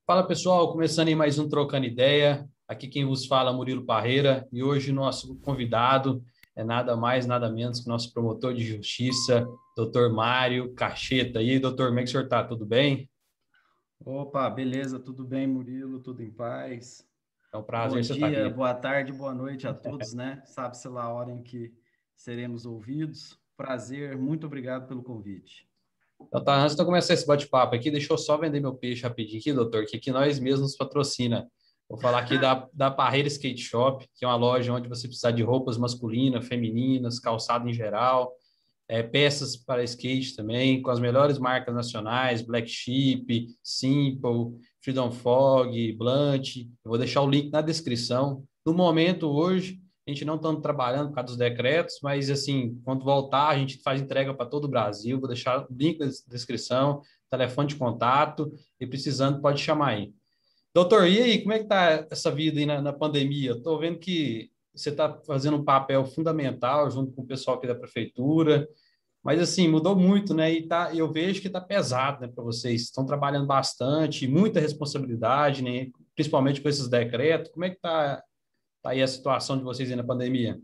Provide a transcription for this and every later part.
Fala pessoal, começando aí mais um Trocando Ideia. Aqui quem vos fala é Murilo Parreira e hoje nosso convidado é nada mais, nada menos que nosso promotor de justiça, doutor Mário Cacheta. E aí, doutor, como é que o senhor está? Tudo bem? Opa, beleza, tudo bem, Murilo? Tudo em paz? É um Bom prazer você estar dia, aqui. boa tarde, boa noite a todos, né? Sabe-se lá a hora em que seremos ouvidos. Prazer, muito obrigado pelo convite. Então tá, antes de eu começar esse bate-papo aqui, deixa eu só vender meu peixe rapidinho aqui, doutor, que aqui nós mesmos nos patrocina. Vou falar aqui da Parreira Skate Shop, que é uma loja onde você precisar de roupas masculinas, femininas, calçado em geral, peças para skate também, com as melhores marcas nacionais, Black Sheep, Simple, Freedom Fog, Blunt. Eu vou deixar o link na descrição. No momento, hoje, a gente não está trabalhando por causa dos decretos, mas assim, quando voltar, a gente faz entrega para todo o Brasil. Vou deixar o link na descrição, telefone de contato, e precisando, pode chamar aí. Doutor, e aí, como é que tá essa vida aí na pandemia? Estou vendo que você está fazendo um papel fundamental junto com o pessoal aqui da prefeitura, mas assim, mudou muito, né? E tá, eu vejo que está pesado, né, para vocês. Estão trabalhando bastante, muita responsabilidade, né? Principalmente com esses decretos. Como é que tá aí a situação de vocês aí na pandemia?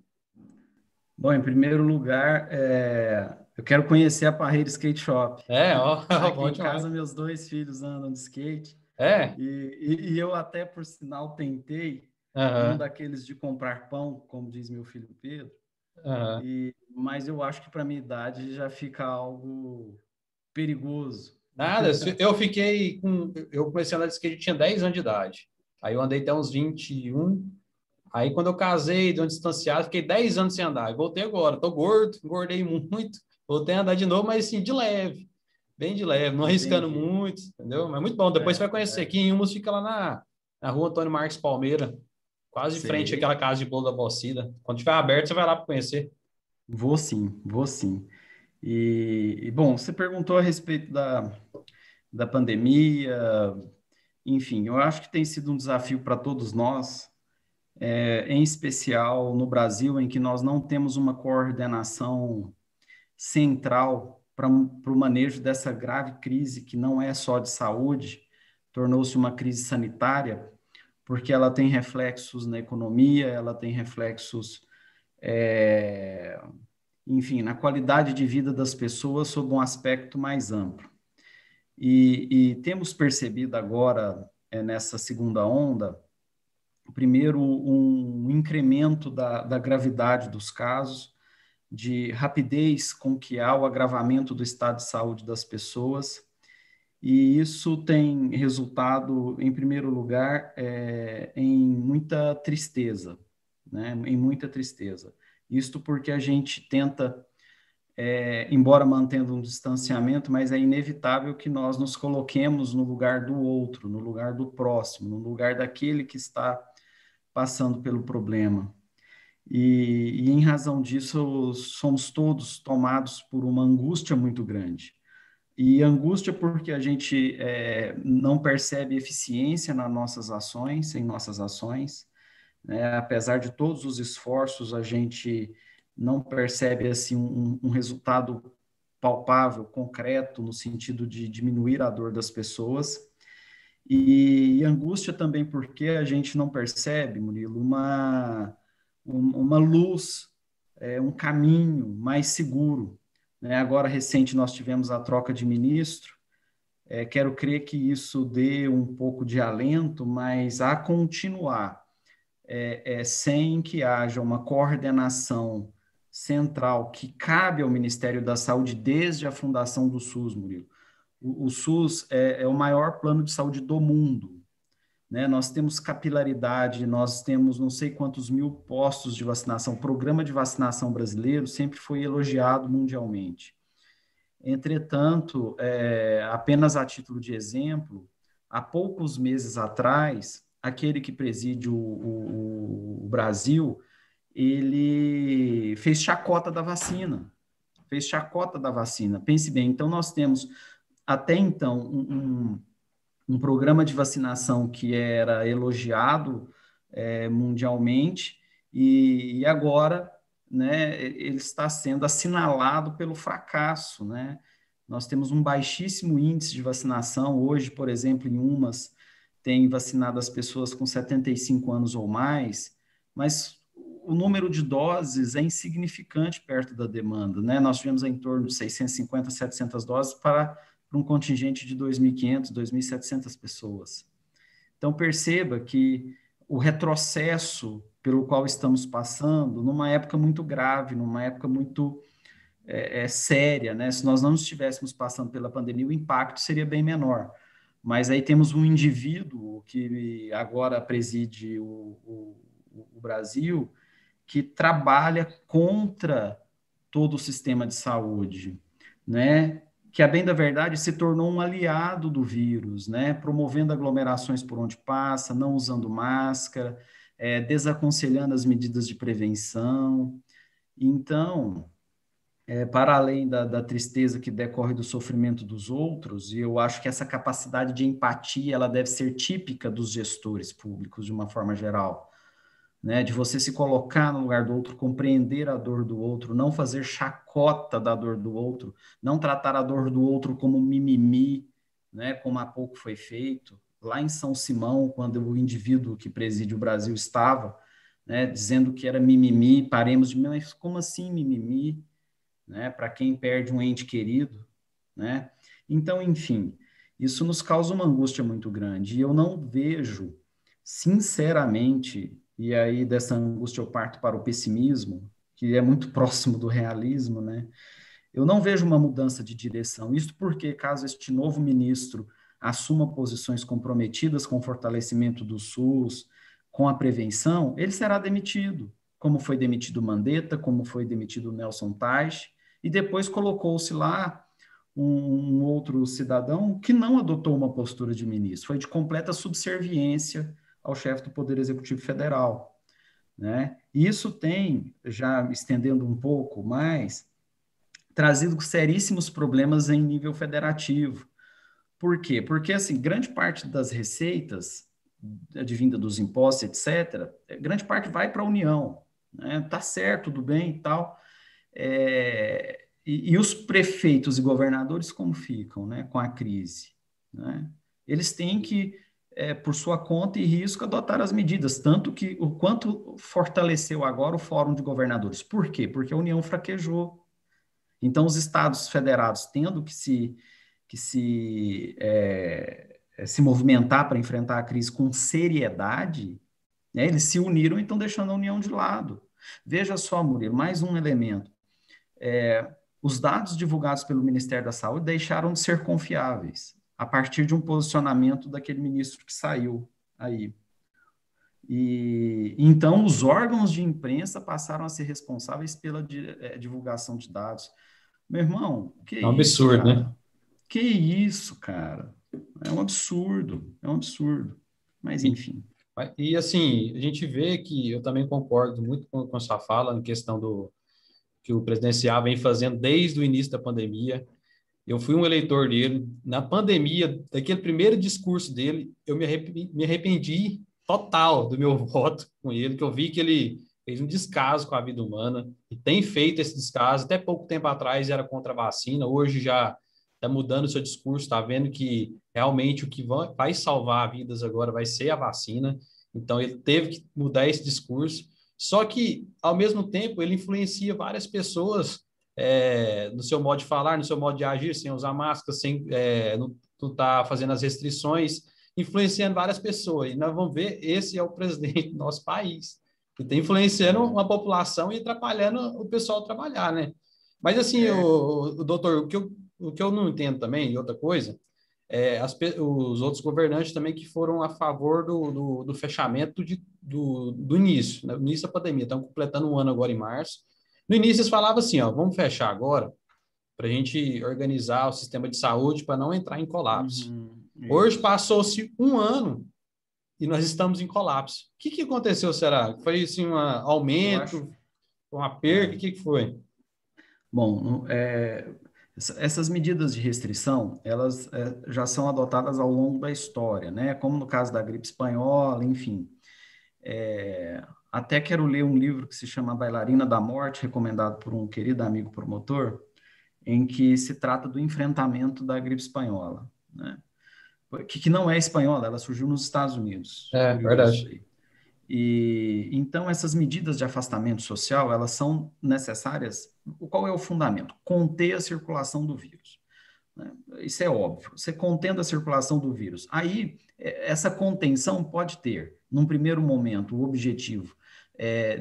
Bom, em primeiro lugar, eu quero conhecer a Parreira Skate Shop. É, ó, Aqui bom em demais. casa, meus dois filhos andam de skate É, e eu até, por sinal, tentei um aham, daqueles de comprar pão, como diz meu filho Pedro, aham. mas eu acho que para minha idade já fica algo perigoso. Nada, eu comecei a andar de skate, eu tinha 10 anos de idade. Aí eu andei até uns 21. Aí quando eu casei, dei um distanciado, fiquei 10 anos sem andar. E voltei agora, tô gordo, engordei muito. Voltei a andar de novo, mas assim, de leve, bem de leve, não arriscando Entendi. muito, entendeu? Mas muito bom. Depois você vai conhecer É, aqui em Humus, fica lá na rua Antônio Marcos Palmeira, quase de frente sei. àquela casa de bolo da Bocida. Quando tiver aberto, você vai lá para conhecer. Vou sim, vou sim. Bom, você perguntou a respeito da pandemia, enfim, eu acho que tem sido um desafio para todos nós, em especial no Brasil, em que nós não temos uma coordenação central para o manejo dessa grave crise, que não é só de saúde, tornou-se uma crise sanitária, porque ela tem reflexos na economia, ela tem reflexos é, enfim, na qualidade de vida das pessoas sob um aspecto mais amplo. E temos percebido agora, nessa segunda onda, primeiro, um incremento da gravidade dos casos, de rapidez com que há o agravamento do estado de saúde das pessoas, e isso tem resultado, em primeiro lugar, em muita tristeza, né? Em muita tristeza. Isto porque a gente tenta embora mantendo um distanciamento, mas é inevitável que nós nos coloquemos no lugar do outro, no lugar do próximo, no lugar daquele que está passando pelo problema. E em razão disso, somos todos tomados por uma angústia muito grande. E angústia porque a gente não percebe eficiência em nossas ações, né? Apesar de todos os esforços, a gente não percebe assim um resultado palpável, concreto, no sentido de diminuir a dor das pessoas. E angústia também porque a gente não percebe, Murilo, uma luz, um caminho mais seguro. Né? Agora, recente, nós tivemos a troca de ministro. Quero crer que isso dê um pouco de alento, mas a continuar sem que haja uma coordenação central que cabe ao Ministério da Saúde desde a fundação do SUS, Murilo. O SUS é o maior plano de saúde do mundo, né? Nós temos capilaridade, nós temos não sei quantos mil postos de vacinação. O programa de vacinação brasileiro sempre foi elogiado mundialmente. Entretanto, apenas a título de exemplo, há poucos meses atrás, aquele que preside o Brasil, ele fez chacota da vacina. Fez chacota da vacina. Pense bem, então nós temos até então um programa de vacinação que era elogiado mundialmente e agora, né, ele está sendo assinalado pelo fracasso, né? Nós temos um baixíssimo índice de vacinação hoje, por exemplo, em Umas tem vacinado as pessoas com 75 anos ou mais, mas o número de doses é insignificante perto da demanda, né? Nós tivemos em torno de 650, 700 doses para um contingente de 2.500, 2.700 pessoas. Então, perceba que o retrocesso pelo qual estamos passando, numa época muito grave, numa época muito séria, né? Se nós não estivéssemos passando pela pandemia, o impacto seria bem menor. Mas aí temos um indivíduo que agora preside o Brasil, que trabalha contra todo o sistema de saúde, né? Que, a bem da verdade, se tornou um aliado do vírus, né? Promovendo aglomerações por onde passa, não usando máscara, desaconselhando as medidas de prevenção. Então, para além da tristeza que decorre do sofrimento dos outros, e eu acho que essa capacidade de empatia ela deve ser típica dos gestores públicos, de uma forma geral, né? De você se colocar no lugar do outro, compreender a dor do outro, não fazer chacota da dor do outro, não tratar a dor do outro como mimimi, né? Como há pouco foi feito. Lá em São Simão, quando o indivíduo que preside o Brasil estava, né, dizendo que era mimimi, paremos de, mas como assim mimimi? Né, para quem perde um ente querido, né? Então, enfim, isso nos causa uma angústia muito grande. E eu não vejo, sinceramente, e aí dessa angústia eu parto para o pessimismo, que é muito próximo do realismo, né? Eu não vejo uma mudança de direção. Isso porque, caso este novo ministro assuma posições comprometidas com o fortalecimento do SUS, com a prevenção, ele será demitido, como foi demitido o Mandetta, como foi demitido o Nelson Teich, e depois colocou-se lá um outro cidadão que não adotou uma postura de ministro, foi de completa subserviência ao chefe do Poder Executivo Federal, né? E isso tem, já estendendo um pouco mais, trazido seríssimos problemas em nível federativo. Por quê? Porque, assim, grande parte das receitas, advinda dos impostos, etc., grande parte vai para a União, né? Tá certo, tudo bem e tal. E os prefeitos e governadores como ficam, né, com a crise, né? Eles têm que, por sua conta e risco, adotar as medidas, tanto que o quanto fortaleceu agora o Fórum de Governadores. Por quê? Porque a União fraquejou. Então, os estados federados tendo que se movimentar para enfrentar a crise com seriedade, né, eles se uniram e estão deixando a União de lado. Veja só, Murilo, mais um elemento. Os dados divulgados pelo Ministério da Saúde deixaram de ser confiáveis a partir de um posicionamento daquele ministro que saiu aí. E então os órgãos de imprensa passaram a ser responsáveis pela divulgação de dados. Meu irmão, que É um isso, absurdo, né? cara? Que isso, cara? É um absurdo, é um absurdo. Mas enfim. E assim, a gente vê que eu também concordo muito com a sua fala em questão do que o presidencial vem fazendo desde o início da pandemia. Eu fui um eleitor dele. Na pandemia, daquele primeiro discurso dele, eu me arrependi total do meu voto com ele, que eu vi que ele fez um descaso com a vida humana e tem feito esse descaso. Até pouco tempo atrás era contra a vacina, hoje já está mudando o seu discurso, está vendo que realmente o que vai salvar vidas agora vai ser a vacina. Então ele teve que mudar esse discurso. Só que, ao mesmo tempo, ele influencia várias pessoas no seu modo de falar, no seu modo de agir, sem usar máscara, sem não estar fazendo as restrições, influenciando várias pessoas. E nós vamos ver, esse é o presidente do nosso país, que está influenciando uma população e atrapalhando o pessoal trabalhar, né? Mas assim, o doutor, o que eu não entendo também, e outra coisa, os outros governantes também que foram a favor do fechamento do início, né? No início da pandemia, estão completando um ano agora em março. No início eles falavam assim, ó, vamos fechar agora para a gente organizar o sistema de saúde para não entrar em colapso. Hoje Isso. passou-se um ano e nós estamos em colapso. O que aconteceu, será? Foi assim, um Eu acho. aumento, uma perda? O que foi? Bom, essas medidas de restrição, elas já são adotadas ao longo da história, né? Como no caso da gripe espanhola, enfim. Até quero ler um livro que se chama Bailarina da Morte, recomendado por um querido amigo promotor, em que se trata do enfrentamento da gripe espanhola, né? que não é espanhola, ela surgiu nos Estados Unidos. É, Curioso isso verdade. aí. E então essas medidas de afastamento social, elas são necessárias. Qual é o fundamento? Conter a circulação do vírus, né? Isso é óbvio. Você contendo a circulação do vírus. Aí, essa contenção pode ter, num primeiro momento, o objetivo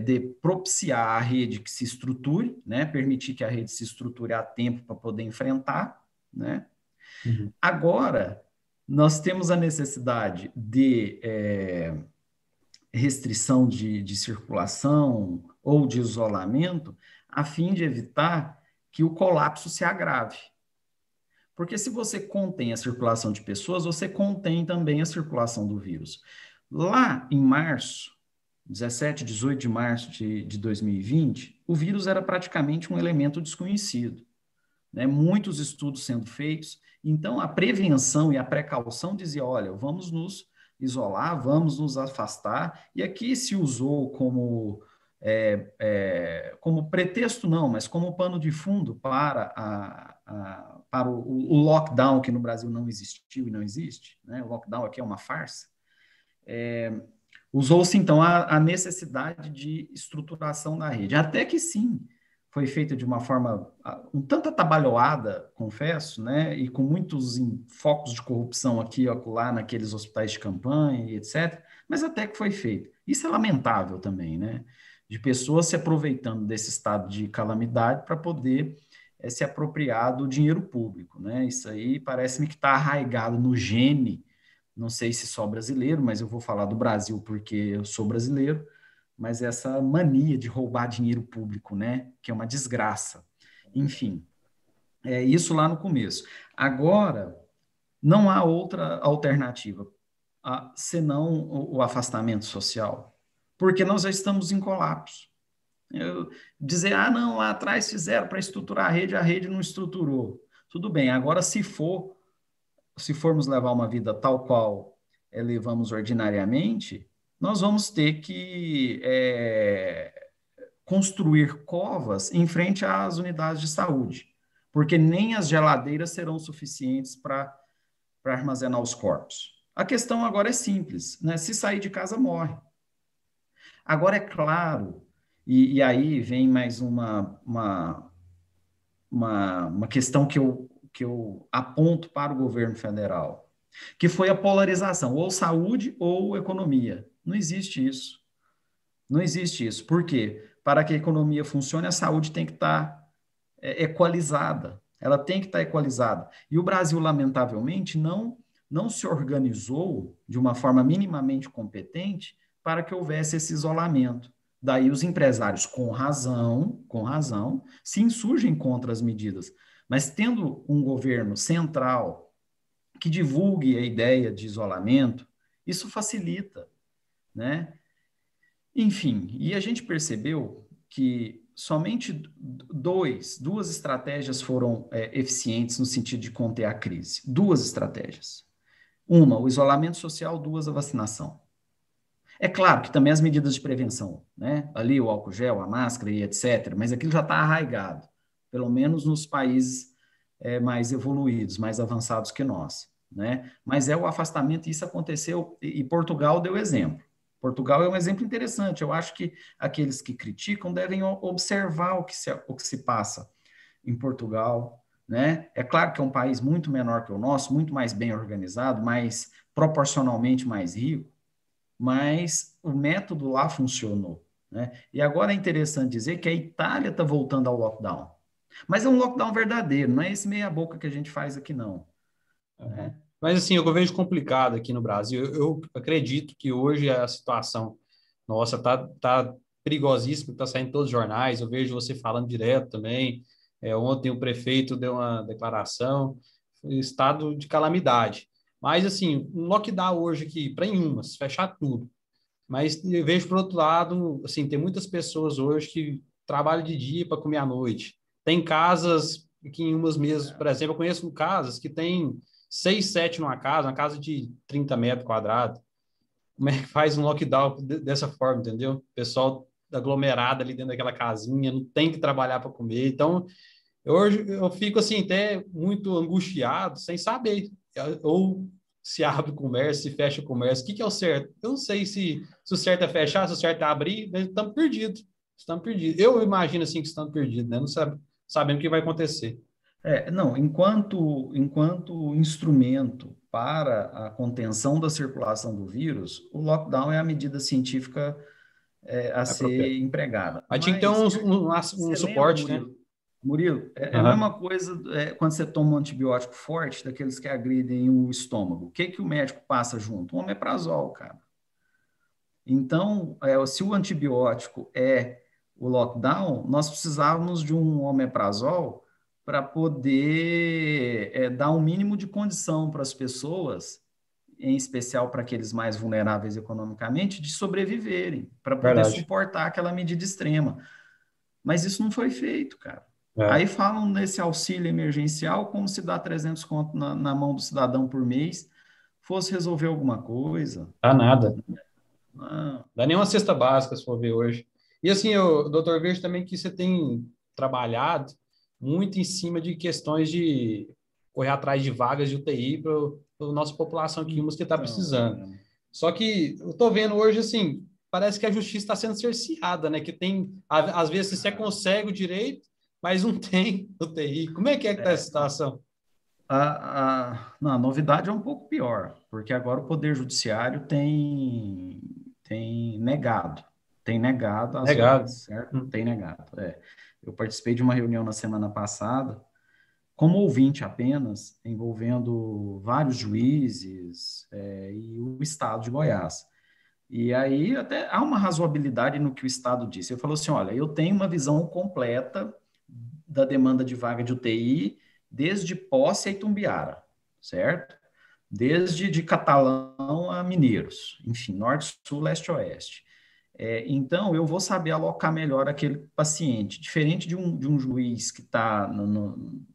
de propiciar a rede que se estruture, né? Permitir que a rede se estruture a tempo para poder enfrentar, né? Uhum. Agora, nós temos a necessidade de restrição de circulação ou de isolamento, a fim de evitar que o colapso se agrave. Porque se você contém a circulação de pessoas, você contém também a circulação do vírus. Lá em março, 17, 18 de março de 2020, o vírus era praticamente um elemento desconhecido, né? Muitos estudos sendo feitos. Então, a prevenção e a precaução dizia, olha, vamos nos isolar, vamos nos afastar. E aqui se usou como pretexto, não, mas como pano de fundo para o lockdown, que no Brasil não existiu e não existe, né? O lockdown aqui é uma farsa. Usou-se, então, a necessidade de estruturação da rede. Até que, sim, foi feita de uma forma um tanto atabalhoada, confesso, né? E com muitos focos de corrupção aqui e acolá naqueles hospitais de campanha e etc., mas até que foi feito. Isso é lamentável também, né? De pessoas se aproveitando desse estado de calamidade para poder se apropriar do dinheiro público, né? Isso aí parece-me que está arraigado no gene, não sei se só brasileiro, mas eu vou falar do Brasil porque eu sou brasileiro, mas essa mania de roubar dinheiro público, né? Que é uma desgraça. Enfim, é isso lá no começo. Agora, não há outra alternativa senão o afastamento social, porque nós já estamos em colapso. Dizer, não, lá atrás fizeram para estruturar a rede não estruturou. Tudo bem, agora se formos levar uma vida tal qual levamos ordinariamente, nós vamos ter que construir covas em frente às unidades de saúde, porque nem as geladeiras serão suficientes para armazenar os corpos. A questão agora é simples, né? Se sair de casa, morre. Agora, é claro, e aí vem mais uma questão que eu aponto para o governo federal, que foi a polarização, ou saúde ou economia. Não existe isso. Não existe isso. Por quê? Para que a economia funcione, a saúde tem que estar equalizada. Ela tem que estar equalizada. E o Brasil, lamentavelmente, não se organizou de uma forma minimamente competente para que houvesse esse isolamento. Daí os empresários, com razão, se insurgem contra as medidas. Mas tendo um governo central que divulgue a ideia de isolamento, isso facilita, né? Enfim, e a gente percebeu que somente duas estratégias foram eficientes no sentido de conter a crise. Duas estratégias. Uma, o isolamento social, duas, a vacinação. É claro que também as medidas de prevenção, né? Ali o álcool gel, a máscara e etc., mas aquilo já está arraigado, pelo menos nos países mais evoluídos, mais avançados que nós, né? Mas é o afastamento, e isso aconteceu, e Portugal deu exemplo. Portugal é um exemplo interessante. Eu acho que aqueles que criticam devem observar o que se passa em Portugal, né? É claro que é um país muito menor que o nosso, muito mais bem organizado, mais proporcionalmente mais rico, mas o método lá funcionou, né? E agora é interessante dizer que a Itália está voltando ao lockdown. Mas é um lockdown verdadeiro, não é esse meia-boca que a gente faz aqui, não. Uhum. Né? Mas assim, eu vejo complicado aqui no Brasil. Eu acredito que hoje a situação nossa tá perigosíssima, está saindo em todos os jornais. Eu vejo você falando direto também. Ontem o prefeito deu uma declaração, estado de calamidade. Mas assim, um lockdown hoje aqui para Inhumas, fechar tudo. Mas eu vejo por outro lado, assim, tem muitas pessoas hoje que trabalham de dia para comer à noite. Tem casas que em umas mesas, por exemplo, eu conheço casas que tem 6, 7 numa casa, uma casa de 30 metros quadrados. Como é que faz um lockdown dessa forma, entendeu? O pessoal aglomerado ali dentro daquela casinha, não tem que trabalhar para comer. Então, hoje eu fico assim até muito angustiado, sem saber. Ou se abre o comércio, se fecha o comércio. O que é o certo? Eu não sei se o certo é fechar, se o certo é abrir, mas estamos perdidos. Estamos perdidos. Eu imagino assim que estamos perdidos, né? Não sabendo o que vai acontecer. Não, enquanto instrumento para a contenção da circulação do vírus, o lockdown é a medida científica a É próprio. ser empregada. Mas tinha que ter Mas um você lembra, suporte, né? Murilo, é a Aham. mesma coisa quando você toma um antibiótico forte, daqueles que agridem o estômago. O que que o médico passa junto? Um omeprazol, cara. Então, se o antibiótico é o lockdown, nós precisávamos de um omeprazol para poder dar um mínimo de condição para as pessoas, em especial para aqueles mais vulneráveis economicamente, de sobreviverem, para poder Verdade. suportar aquela medida extrema. Mas isso não foi feito, cara. É. Aí falam nesse auxílio emergencial como se dar 300 conto na mão do cidadão por mês fosse resolver alguma coisa. Dá nada. Ah, Dá nem uma cesta básica, se for ver hoje. E assim, eu, doutor, vejo também que você tem trabalhado muito em cima de questões de correr atrás de vagas de UTI para a nossa população aqui, que está então, precisando. Só que eu estou vendo hoje, assim, parece que a justiça está sendo cerceada, né? Que tem, às vezes, você consegue o direito, mas não tem UTI. Como é que está essa situação? não, a novidade é um pouco pior, porque agora o Poder Judiciário tem negado as Negado. vagas, certo? Tem negado. Eu participei de uma reunião na semana passada, como ouvinte apenas, envolvendo vários juízes, e o Estado de Goiás. E aí até há uma razoabilidade no que o Estado disse. Ele falou assim: olha, eu tenho uma visão completa da demanda de vaga de UTI desde Posse a Itumbiara, certo? Desde de Catalão a Mineiros, enfim, norte, sul, leste, oeste. Então, eu vou saber alocar melhor aquele paciente, diferente de um juiz que está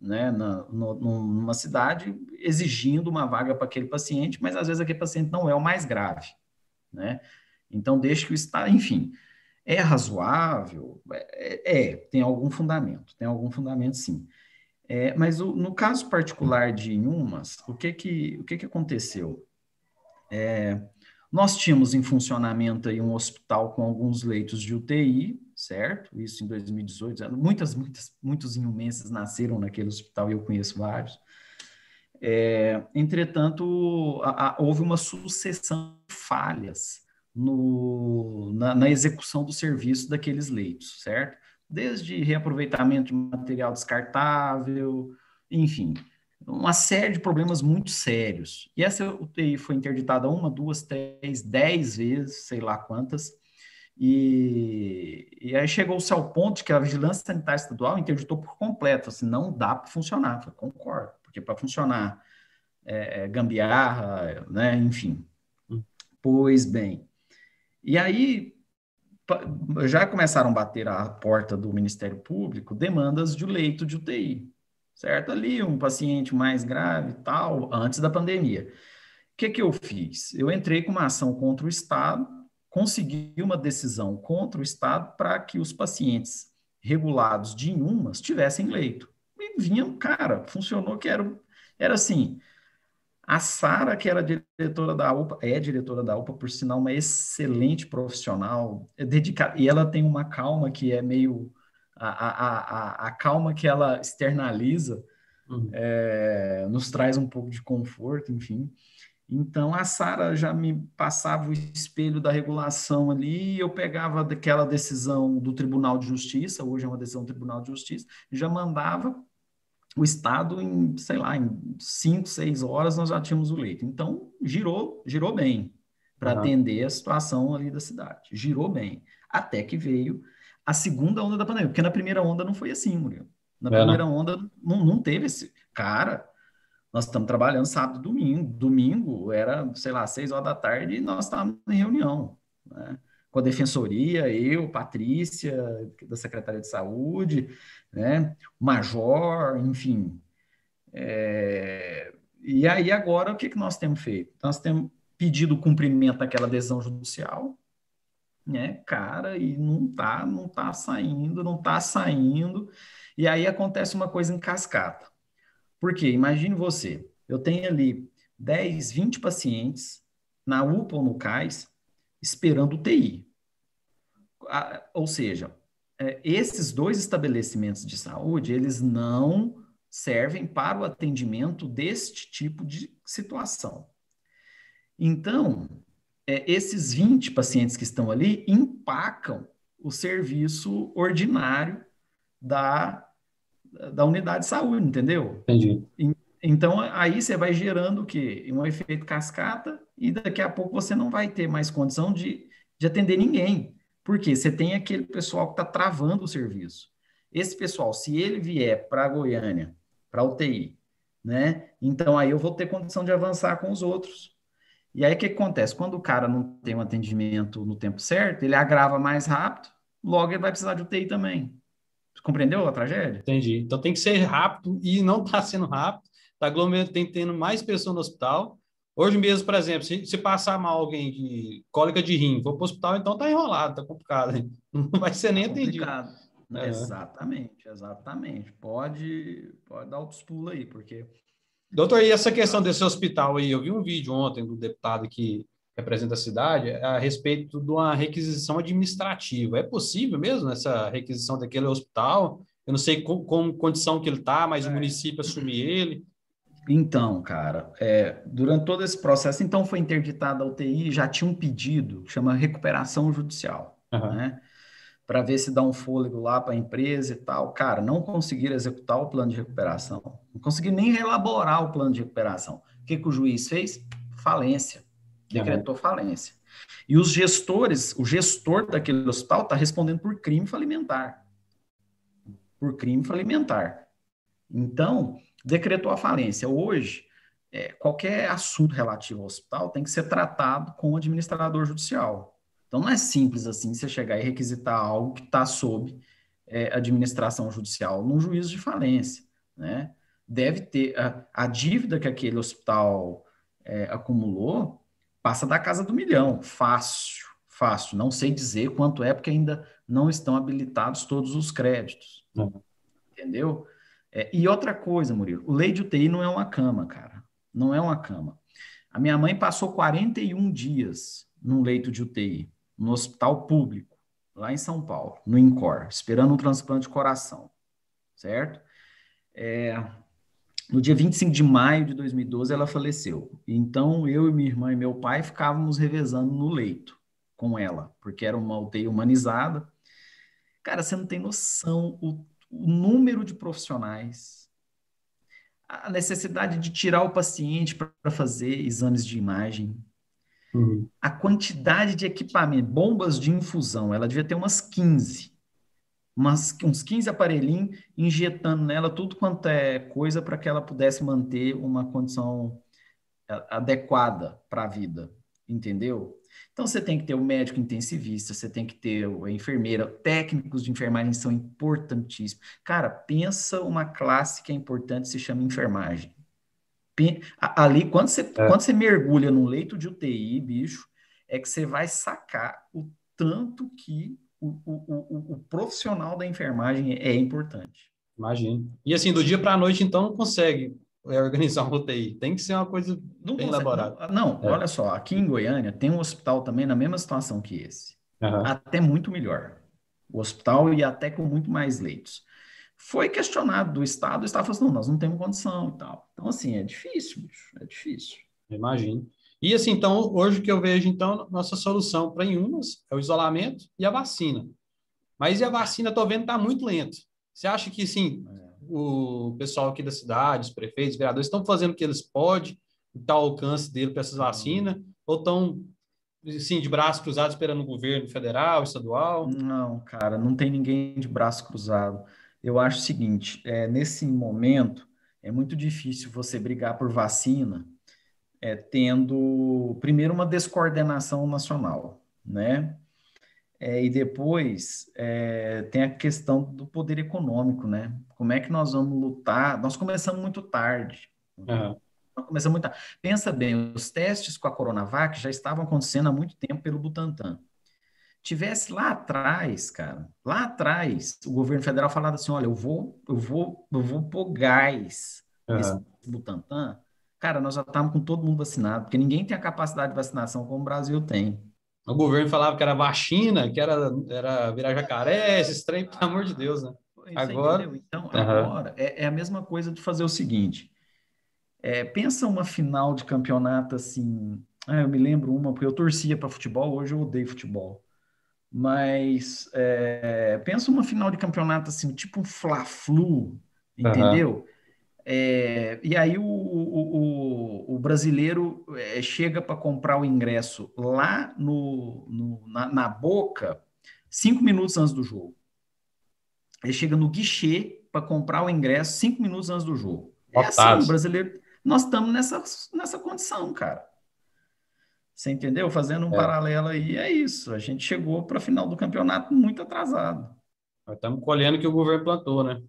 né, numa cidade exigindo uma vaga para aquele paciente, mas às vezes aquele paciente não é o mais grave, né? Então, deixa que o Estado, enfim, é razoável? Tem algum fundamento sim. Mas no caso particular de Inhumas, o que que aconteceu? Nós tínhamos em funcionamento aí um hospital com alguns leitos de UTI, certo? Isso em 2018. Muitos inhumenses nasceram naquele hospital e eu conheço vários. Entretanto, houve uma sucessão de falhas na execução do serviço daqueles leitos, certo? Desde reaproveitamento de material descartável, enfim, uma série de problemas muito sérios. E essa UTI foi interditada uma, duas, três, 10 vezes, sei lá quantas, e aí chegou-se ao ponto que a Vigilância Sanitária Estadual interditou por completo, assim, não dá para funcionar. Eu falei, concordo, porque para funcionar gambiarra, né, enfim. Pois bem, e aí já começaram a bater a porta do Ministério Público demandas de leito de UTI, certo? Ali um paciente mais grave e tal, antes da pandemia. O que que eu fiz? Eu entrei com uma ação contra o Estado, consegui uma decisão contra o Estado para que os pacientes regulados de Inhumas tivessem leito. E vinham, cara, funcionou que era assim, a Sara, que era diretora da UPA, é diretora da UPA, por sinal, uma excelente profissional, dedicada, e ela tem uma calma que é meio a calma que ela externaliza, Uhum. nos traz um pouco de conforto, enfim. Então, a Sara já me passava o espelho da regulação ali, eu pegava daquela decisão do Tribunal de Justiça, hoje é uma decisão do Tribunal de Justiça, já mandava o Estado em, sei lá, em 5, 6 horas nós já tínhamos o leito. Então, girou bem para Uhum. atender a situação ali da cidade. Girou bem. Até que veio a segunda onda da pandemia, porque na primeira onda não foi assim, Murilo. Na É, primeira né? onda não teve esse. Cara, nós estamos trabalhando sábado e domingo. Domingo era, sei lá, 6 horas da tarde e nós estávamos em reunião, né? Com a defensoria, eu, Patrícia, da Secretaria de Saúde, né? O Major, enfim. E aí agora o que que nós temos feito? Nós temos pedido o cumprimento daquela decisão judicial, né, cara, e não tá saindo, não tá saindo. E aí acontece uma coisa em cascata. Por quê? Imagine você, eu tenho ali 10, 20 pacientes na UPA ou no CAIS esperando UTI. Ou seja, esses dois estabelecimentos de saúde, eles não servem para o atendimento deste tipo de situação. Então, esses 20 pacientes que estão ali empacam o serviço ordinário da unidade de saúde, entendeu? Entendi. Então, aí você vai gerando o quê? Um efeito cascata e daqui a pouco você não vai ter mais condição de atender ninguém. Porque você tem aquele pessoal que está travando o serviço. Esse pessoal, se ele vier para Goiânia, para UTI, né? Então aí eu vou ter condição de avançar com os outros. E aí o que acontece? Quando o cara não tem um atendimento no tempo certo, ele agrava mais rápido, logo ele vai precisar de UTI também. Compreendeu a tragédia? Entendi. Então tem que ser rápido e não está sendo rápido. Está aglomerando, tem tendo mais pessoas no hospital. Hoje mesmo, por exemplo, se passar mal alguém de cólica de rim, for para o hospital, então tá enrolado, tá complicado, hein? Não vai ser nem Tá atendido. complicado. Exatamente, exatamente. Pode dar outros pulos aí, porque Doutor, e essa questão desse hospital aí? Eu vi um vídeo ontem do deputado que representa a cidade a respeito de uma requisição administrativa. É possível mesmo essa requisição daquele hospital? Eu não sei como condição que ele está, mas o município assumir ele. Então, cara, durante todo esse processo, então foi interditada a UTI, já tinha um pedido que chama recuperação judicial, Aham. né? Para ver se dá um fôlego lá para a empresa e tal. Cara, não conseguiram executar o plano de recuperação, não conseguiram nem elaborar o plano de recuperação. O que que o juiz fez? Falência, Aham. decretou falência. E os gestores, o gestor daquele hospital está respondendo por crime falimentar. Por crime falimentar. Então, decretou a falência. Hoje, qualquer assunto relativo ao hospital tem que ser tratado com o administrador judicial. Então, não é simples assim você chegar e requisitar algo que está sob administração judicial num juízo de falência, né? Deve ter a dívida que aquele hospital acumulou passa da casa do milhão, fácil, fácil. Não sei dizer quanto é porque ainda não estão habilitados todos os créditos, Aham. entendeu? E outra coisa, Murilo, o leito de UTI não é uma cama, cara. Não é uma cama. A minha mãe passou 41 dias num leito de UTI, no hospital público, lá em São Paulo, no INCOR, esperando um transplante de coração, certo? No dia 25 de maio de 2012, ela faleceu. Então, eu e minha irmã e meu pai ficávamos revezando no leito com ela, porque era uma UTI humanizada. Cara, você não tem noção o número de profissionais, a necessidade de tirar o paciente para fazer exames de imagem, Uhum. a quantidade de equipamento, bombas de infusão, ela devia ter umas 15, uns 15 aparelhinhos injetando nela tudo quanto é coisa para que ela pudesse manter uma condição adequada para a vida, entendeu? Então você tem que ter o médico intensivista, você tem que ter a enfermeira, técnicos de enfermagem são importantíssimos. Cara, pensa uma classe que é importante, se chama enfermagem. Ali, quando É, você mergulha num leito de UTI, bicho, é que você vai sacar o tanto que o profissional da enfermagem é importante. imagino. E assim, do dia para a noite, então, não consegue organizar um UTI. Tem que ser uma coisa Não bem consegue, não, elaborada. não, É. olha só, aqui em Goiânia tem um hospital também na mesma situação que esse. Aham. Até muito melhor. O hospital e até com muito mais leitos. Foi questionado do Estado, o Estado falou assim, não, nós não temos condição e tal. Então, assim, é difícil, bicho, é difícil. Imagino. E assim, então, hoje o que eu vejo, então, nossa solução para Inhumas é o isolamento e a vacina. Mas e a vacina, estou vendo, está muito lento. Você acha que, sim, o pessoal aqui da cidade, os prefeitos, os vereadores, estão fazendo o que eles podem, está ao alcance dele para essas vacinas, ou estão, sim, de braços cruzados esperando o governo federal, estadual? Não, cara, não tem ninguém de braço cruzado. Eu acho o seguinte, nesse momento é muito difícil você brigar por vacina, tendo primeiro uma descoordenação nacional, né? E depois tem a questão do poder econômico, né? Como é que nós vamos lutar? Nós começamos muito tarde. Aham. Nós começamos muito tarde. Pensa bem, os testes com a Coronavac já estavam acontecendo há muito tempo pelo Butantan. Tivesse lá atrás, cara, lá atrás, o governo federal falado assim, olha, eu vou pôr gás nesse Aham. Butantan, Cara, nós já estávamos com todo mundo vacinado, porque ninguém tem a capacidade de vacinação como o Brasil tem. O governo falava que era vacina, que era virar jacaré, esse trem, pelo amor de Deus, né? Você Agora, entendeu? Então, aham, agora é a mesma coisa de fazer o seguinte: pensa uma final de campeonato assim. Eu me lembro uma, porque eu torcia para futebol, hoje eu odeio futebol. Mas pensa uma final de campeonato assim, tipo um Fla-Flu, aham. entendeu? E aí o brasileiro chega para comprar o ingresso lá na Boca 5 minutos antes do jogo. Ele chega no guichê para comprar o ingresso 5 minutos antes do jogo. É assim, o Otários. brasileiro. Nós estamos nessa condição, cara. Você entendeu? Fazendo um É, paralelo aí, é isso. A gente chegou para a final do campeonato muito atrasado. nós estamos colhendo o que o governo plantou, né?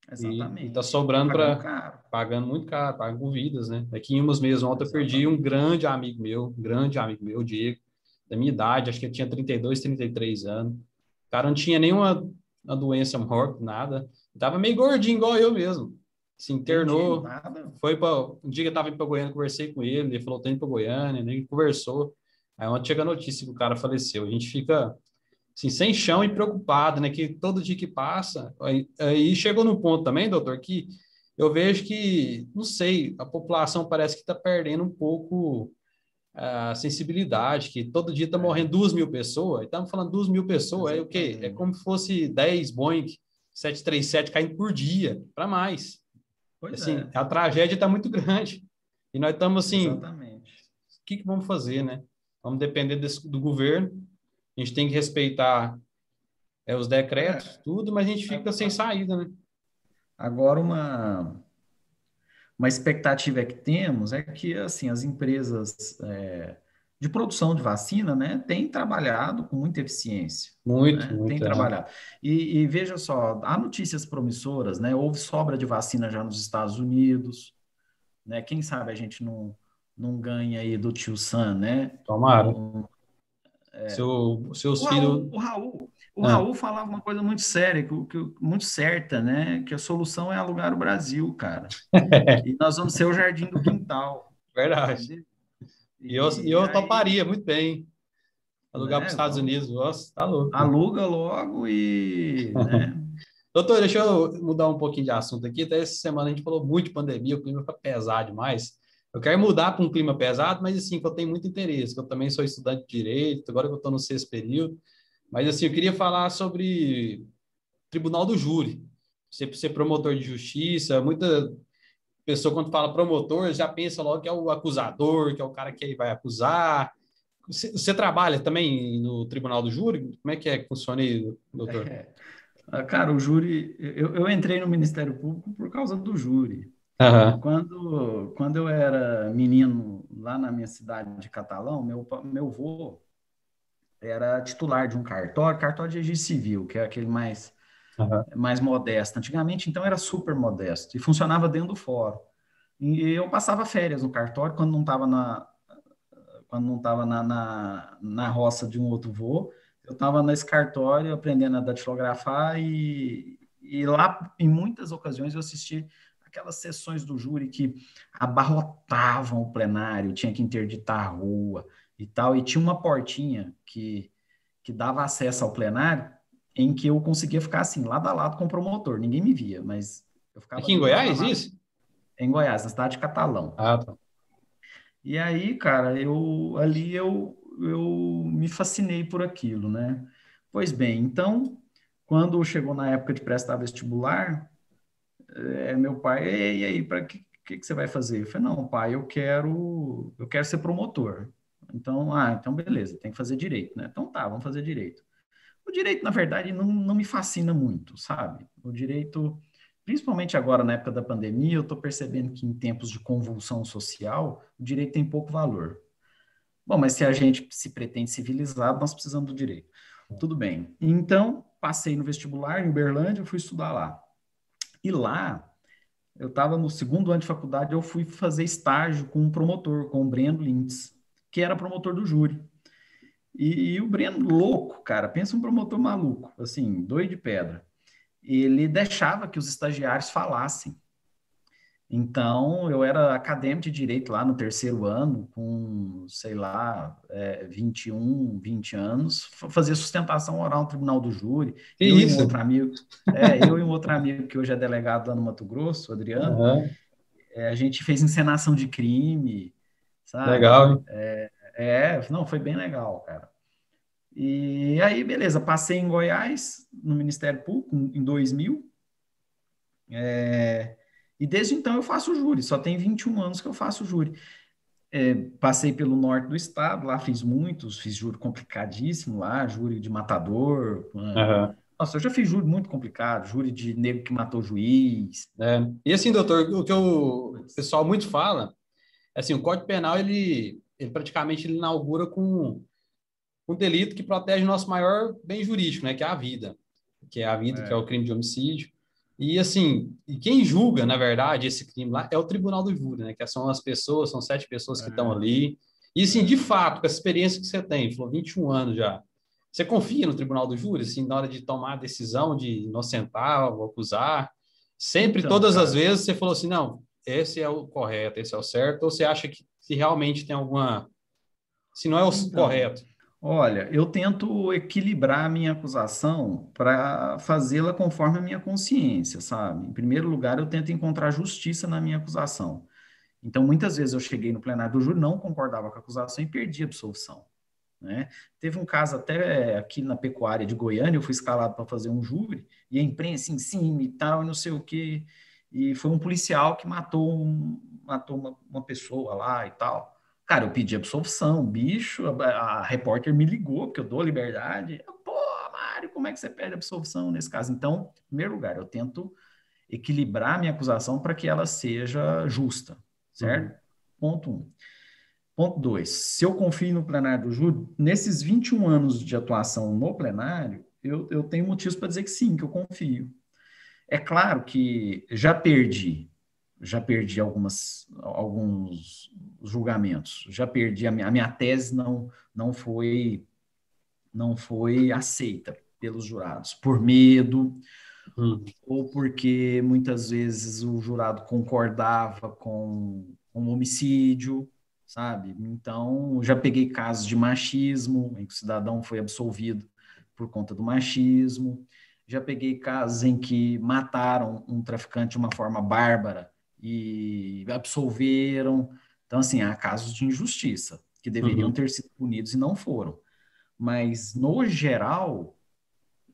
E tá Exatamente. E sobrando pagando para caro. pagando muito caro, pagando com vidas, né? Aqui em Umas mesmo, ontem eu perdi Exatamente. um grande amigo meu, Diego, da minha idade, acho que ele tinha 32, 33 anos. O cara não tinha nenhuma uma doença morte, nada. Tava meio gordinho, igual eu mesmo. Se Entendi. internou, Nada. foi para um dia que eu tava indo para Goiânia, conversei com ele, ele falou, tô indo para Goiânia, nem conversou. Aí ontem chega a notícia que o cara faleceu. A gente fica assim, sem chão e preocupado, né? Que todo dia que passa. Aí chegou no ponto também, doutor, que eu vejo que, não sei, a população parece que está perdendo um pouco a sensibilidade, que todo dia está morrendo É, 2.000 pessoas, e estamos falando 2.000 pessoas, é o quê? É exatamente. como se fosse 10 Boeing 737 caindo por dia, para mais. Pois Assim, é, a tragédia está muito grande. E nós estamos assim, o exatamente. que vamos fazer, né? Vamos depender do governo, a gente tem que respeitar os decretos, É, tudo, mas a gente a- fica sem a- saída, né? agora uma expectativa que temos é que assim as empresas de produção de vacina, né, têm trabalhado com muita eficiência, Muito, né, têm muito. trabalhado. E veja só, há notícias promissoras, né? Houve sobra de vacina já nos Estados Unidos, né? Quem sabe a gente não ganha aí do Tio Sam, né? Tomara. Seus O Raul, filhos. o Raul, o Ah, Raul falava uma coisa muito séria, muito certa, né? Que a solução é alugar o Brasil, cara. E nós vamos ser o jardim do quintal, verdade. entendeu? E E eu aí, toparia muito bem alugar para os né? Estados Unidos. Nossa, tá louco. Aluga logo e, né? Doutor, deixa eu mudar um pouquinho de assunto aqui. Até essa semana a gente falou muito de pandemia, o clima fica pesado demais. Eu quero mudar para um clima pesado, mas assim, que eu tenho muito interesse, que eu também sou estudante de direito, agora que eu estou no sexto período. Mas assim, eu queria falar sobre Tribunal do Júri. Você ser promotor de justiça, muita pessoa, quando fala promotor, já pensa logo que é o acusador, que é o cara que vai acusar. Você trabalha também no Tribunal do Júri? Como é que funciona aí, doutor? Cara, o júri, eu entrei no Ministério Público por causa do júri. Aham, Quando eu era menino, lá na minha cidade de Catalão, meu avô era titular de um cartório de registro civil, que é aquele aham. mais modesto. Antigamente, então, era super modesto e funcionava dentro do fórum. E eu passava férias no cartório quando não estava na roça de um outro vô, eu estava nesse cartório aprendendo a datilografar e lá, em muitas ocasiões, eu assisti aquelas sessões do júri que abarrotavam o plenário, tinha que interditar a rua e tal, e tinha uma portinha que dava acesso ao plenário em que eu conseguia ficar assim, lado a lado com o promotor, ninguém me via, mas eu ficava Aqui em ali lado a Goiás, lado isso? em Goiás, na cidade de Catalão. Ah, tá. E aí, cara, eu me fascinei por aquilo, né? Pois bem, então, quando chegou na época de prestar vestibular, meu pai, e aí, para que você vai fazer? Eu falei, não, pai, eu quero ser promotor. Então beleza, tem que fazer direito, né? Então tá, vamos fazer direito. O direito, na verdade, não me fascina muito, sabe? O direito, principalmente agora na época da pandemia, eu estou percebendo que em tempos de convulsão social, o direito tem pouco valor. Bom, mas se a gente se pretende civilizado, nós precisamos do direito. Tudo bem. Então, passei no vestibular em Uberlândia, fui estudar lá. E lá, eu estava no segundo ano de faculdade, eu fui fazer estágio com um promotor, com o Breno Lintz, que era promotor do júri. E o Breno, louco, cara, pensa um promotor maluco, assim, doido de pedra. Ele deixava que os estagiários falassem. Então, eu era acadêmico de direito lá no terceiro ano, com, sei lá, 21, 20 anos, fazia sustentação oral no tribunal do júri. Que isso? Eu e um outro amigo que hoje é delegado lá no Mato Grosso, o Adriano, Aham, a gente fez encenação de crime, sabe? legal, hein? Não, foi bem legal, cara. E aí, beleza, passei em Goiás, no Ministério Público, em 2000, e desde então eu faço júri, só tem 21 anos que eu faço júri. Passei pelo norte do estado, lá fiz júri complicadíssimo lá, júri de matador. Aham. Nossa, eu já fiz júri muito complicado, júri de nego que matou juiz. É. E assim, doutor, o que o pessoal muito fala, é assim, o Código Penal, ele praticamente ele inaugura com um delito que protege o nosso maior bem jurídico, né, que é a vida, que é a vida, que é o É, crime de homicídio. E assim, e quem julga, na verdade, esse crime lá é o tribunal do júri, né, que são as pessoas, são 7 pessoas que estão é, ali. E assim, de é. fato, com essa experiência que você tem, falou 21 anos já, você confia no tribunal do júri, assim, na hora de tomar a decisão de inocentar ou acusar? Sempre, Então, todas as cara, vezes, você falou assim, não, esse é o correto, esse é o certo, ou você acha que realmente tem alguma, se não é o então, correto? olha, eu tento equilibrar a minha acusação para fazê-la conforme a minha consciência, sabe? Em primeiro lugar, eu tento encontrar justiça na minha acusação. Então, muitas vezes eu cheguei no plenário do júri, não concordava com a acusação e perdi a absolvição, né? Teve um caso até aqui na pecuária de Goiânia, eu fui escalado para fazer um júri, e a imprensa em cima e tal, e não sei o quê, e foi um policial que matou uma pessoa lá e tal. Cara, eu pedi absolvição, bicho, a repórter me ligou, porque eu dou liberdade. Pô, Mário, como é que você pede absolvição nesse caso? Então, em primeiro lugar, eu tento equilibrar a minha acusação para que ela seja justa, Uhum. certo? Ponto um. Ponto 2. Se eu confio no plenário do júri, nesses 21 anos de atuação no plenário, eu tenho motivos para dizer que sim, que eu confio. É claro que já perdi alguns julgamentos, já perdi, a minha tese não foi aceita pelos jurados, por medo, Uhum. ou porque muitas vezes o jurado concordava com o homicídio, sabe? Então, já peguei casos de machismo, em que o cidadão foi absolvido por conta do machismo, já peguei casos em que mataram um traficante de uma forma bárbara e absolveram. Então, assim, há casos de injustiça que deveriam Uhum. ter sido punidos e não foram. Mas, no geral,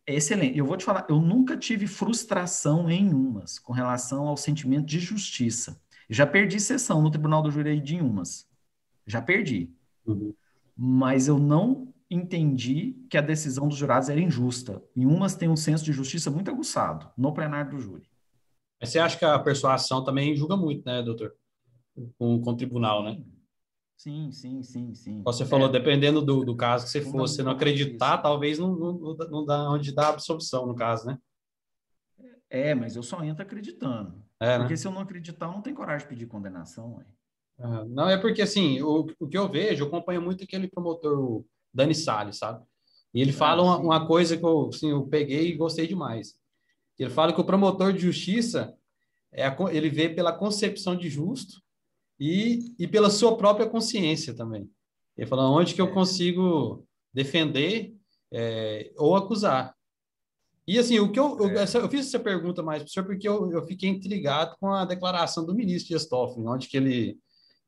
é excelente. Eu vou te falar, eu nunca tive frustração em umas com relação ao sentimento de justiça. Já perdi sessão no Tribunal do Júri de umas. Já perdi. Uhum. Mas eu não entendi que a decisão dos jurados era injusta. Em umas tem um senso de justiça muito aguçado, no plenário do júri. Mas você acha que a persuasão também julga muito, né, doutor? Com o tribunal, né? Sim, sim, sim, sim, sim. Como você falou, dependendo do caso que você Julga for, se não muito a acreditar, justiça. talvez não dá onde dá absolvição, no caso, né? Mas eu só entro acreditando. É, Porque né? se eu não acreditar, eu não tenho coragem de pedir condenação. Ué. Não, é porque, assim, o que eu vejo, eu acompanho muito aquele promotor, o Dani Salles, sabe? E ele fala Ah, uma sim. coisa que eu, assim, eu peguei e gostei demais. Ele fala que o promotor de justiça, ele vê pela concepção de justo e pela sua própria consciência também. Ele fala onde que eu É, consigo defender ou acusar. E assim, é. eu fiz essa pergunta mais para o senhor porque eu fiquei intrigado com a declaração do ministro Dias Toffoli, onde que ele,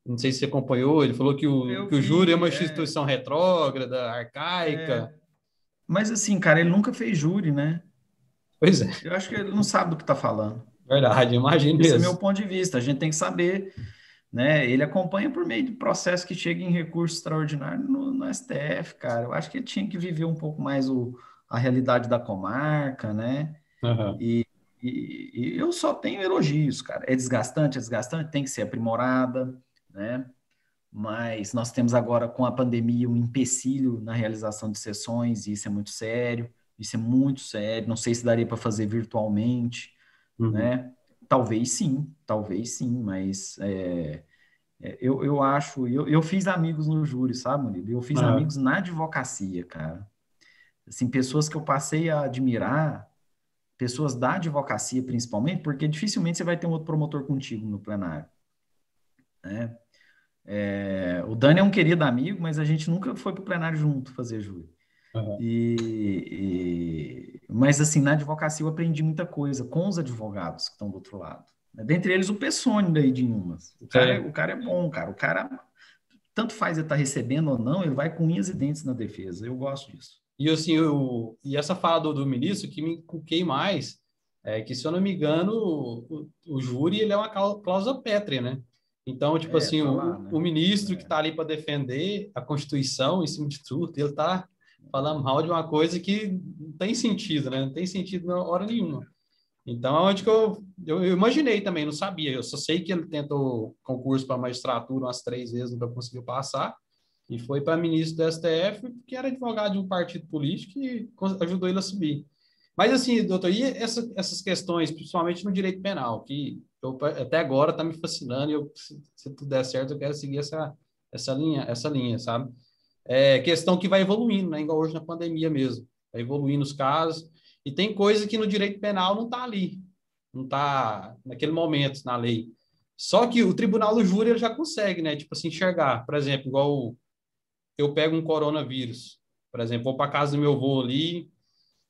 não sei se você acompanhou, ele falou Eu que o júri é uma vi, instituição retrógrada, é. arcaica. Mas assim, cara, ele nunca fez júri, né? Pois é, Eu acho que ele não sabe do que está falando. verdade, imagino Esse é meu mesmo. ponto de vista. A gente tem que saber, né? Ele acompanha por meio de processo que chega em recurso extraordinário no STF, cara. Eu acho que ele tinha que viver um pouco mais a realidade da comarca, né? Uhum. E, e eu só tenho elogios, cara. É desgastante, tem que ser aprimorada, né? Mas nós temos agora com a pandemia um empecilho na realização de sessões, e isso é muito sério. Isso é muito sério. Não sei se daria para fazer virtualmente, Uhum. né? Talvez sim, mas eu acho, eu fiz amigos no júri, sabe, Murilo? Eu fiz Uhum. amigos na advocacia, cara. Assim, pessoas que eu passei a admirar, pessoas da advocacia principalmente, porque dificilmente você vai ter um outro promotor contigo no plenário, né? O Dani é um querido amigo, mas a gente nunca foi para o plenário junto fazer júri. Uhum. Mas, assim, na advocacia eu aprendi muita coisa com os advogados que estão do outro lado. Dentre eles o Pessoni daí de Inhumas. É. O cara é bom, cara. O cara, tanto faz ele estar recebendo ou não, ele vai com unhas e dentes na defesa. Eu gosto disso. E assim, e essa fala do ministro que me inculquei mais é que, se eu não me engano, o júri ele é uma cláusula pétrea, né? Então, tipo assim, Tá lá, o né? ministro que está ali para defender a Constituição, em cima de tudo, ele está falando mal de uma coisa que não tem sentido, né? Não tem sentido na hora nenhuma. Então, é onde que eu imaginei também, não sabia. Eu só sei que ele tentou concurso para magistratura umas 3 vezes, nunca conseguiu passar. E foi para ministro do STF, que era advogado de um partido político e ajudou ele a subir. Mas assim, doutor, e essas questões, principalmente no direito penal, que até agora está me fascinando e se tudo der certo, eu quero seguir essa linha, sabe? É questão que vai evoluindo, né? Igual hoje na pandemia mesmo. Vai evoluindo os casos. E tem coisa que no direito penal não está ali. Não está naquele momento na lei. Só que o tribunal do júri ele já consegue, né? Tipo assim, enxergar. Por exemplo, igual eu pego um coronavírus, por exemplo, vou para casa do meu avô ali,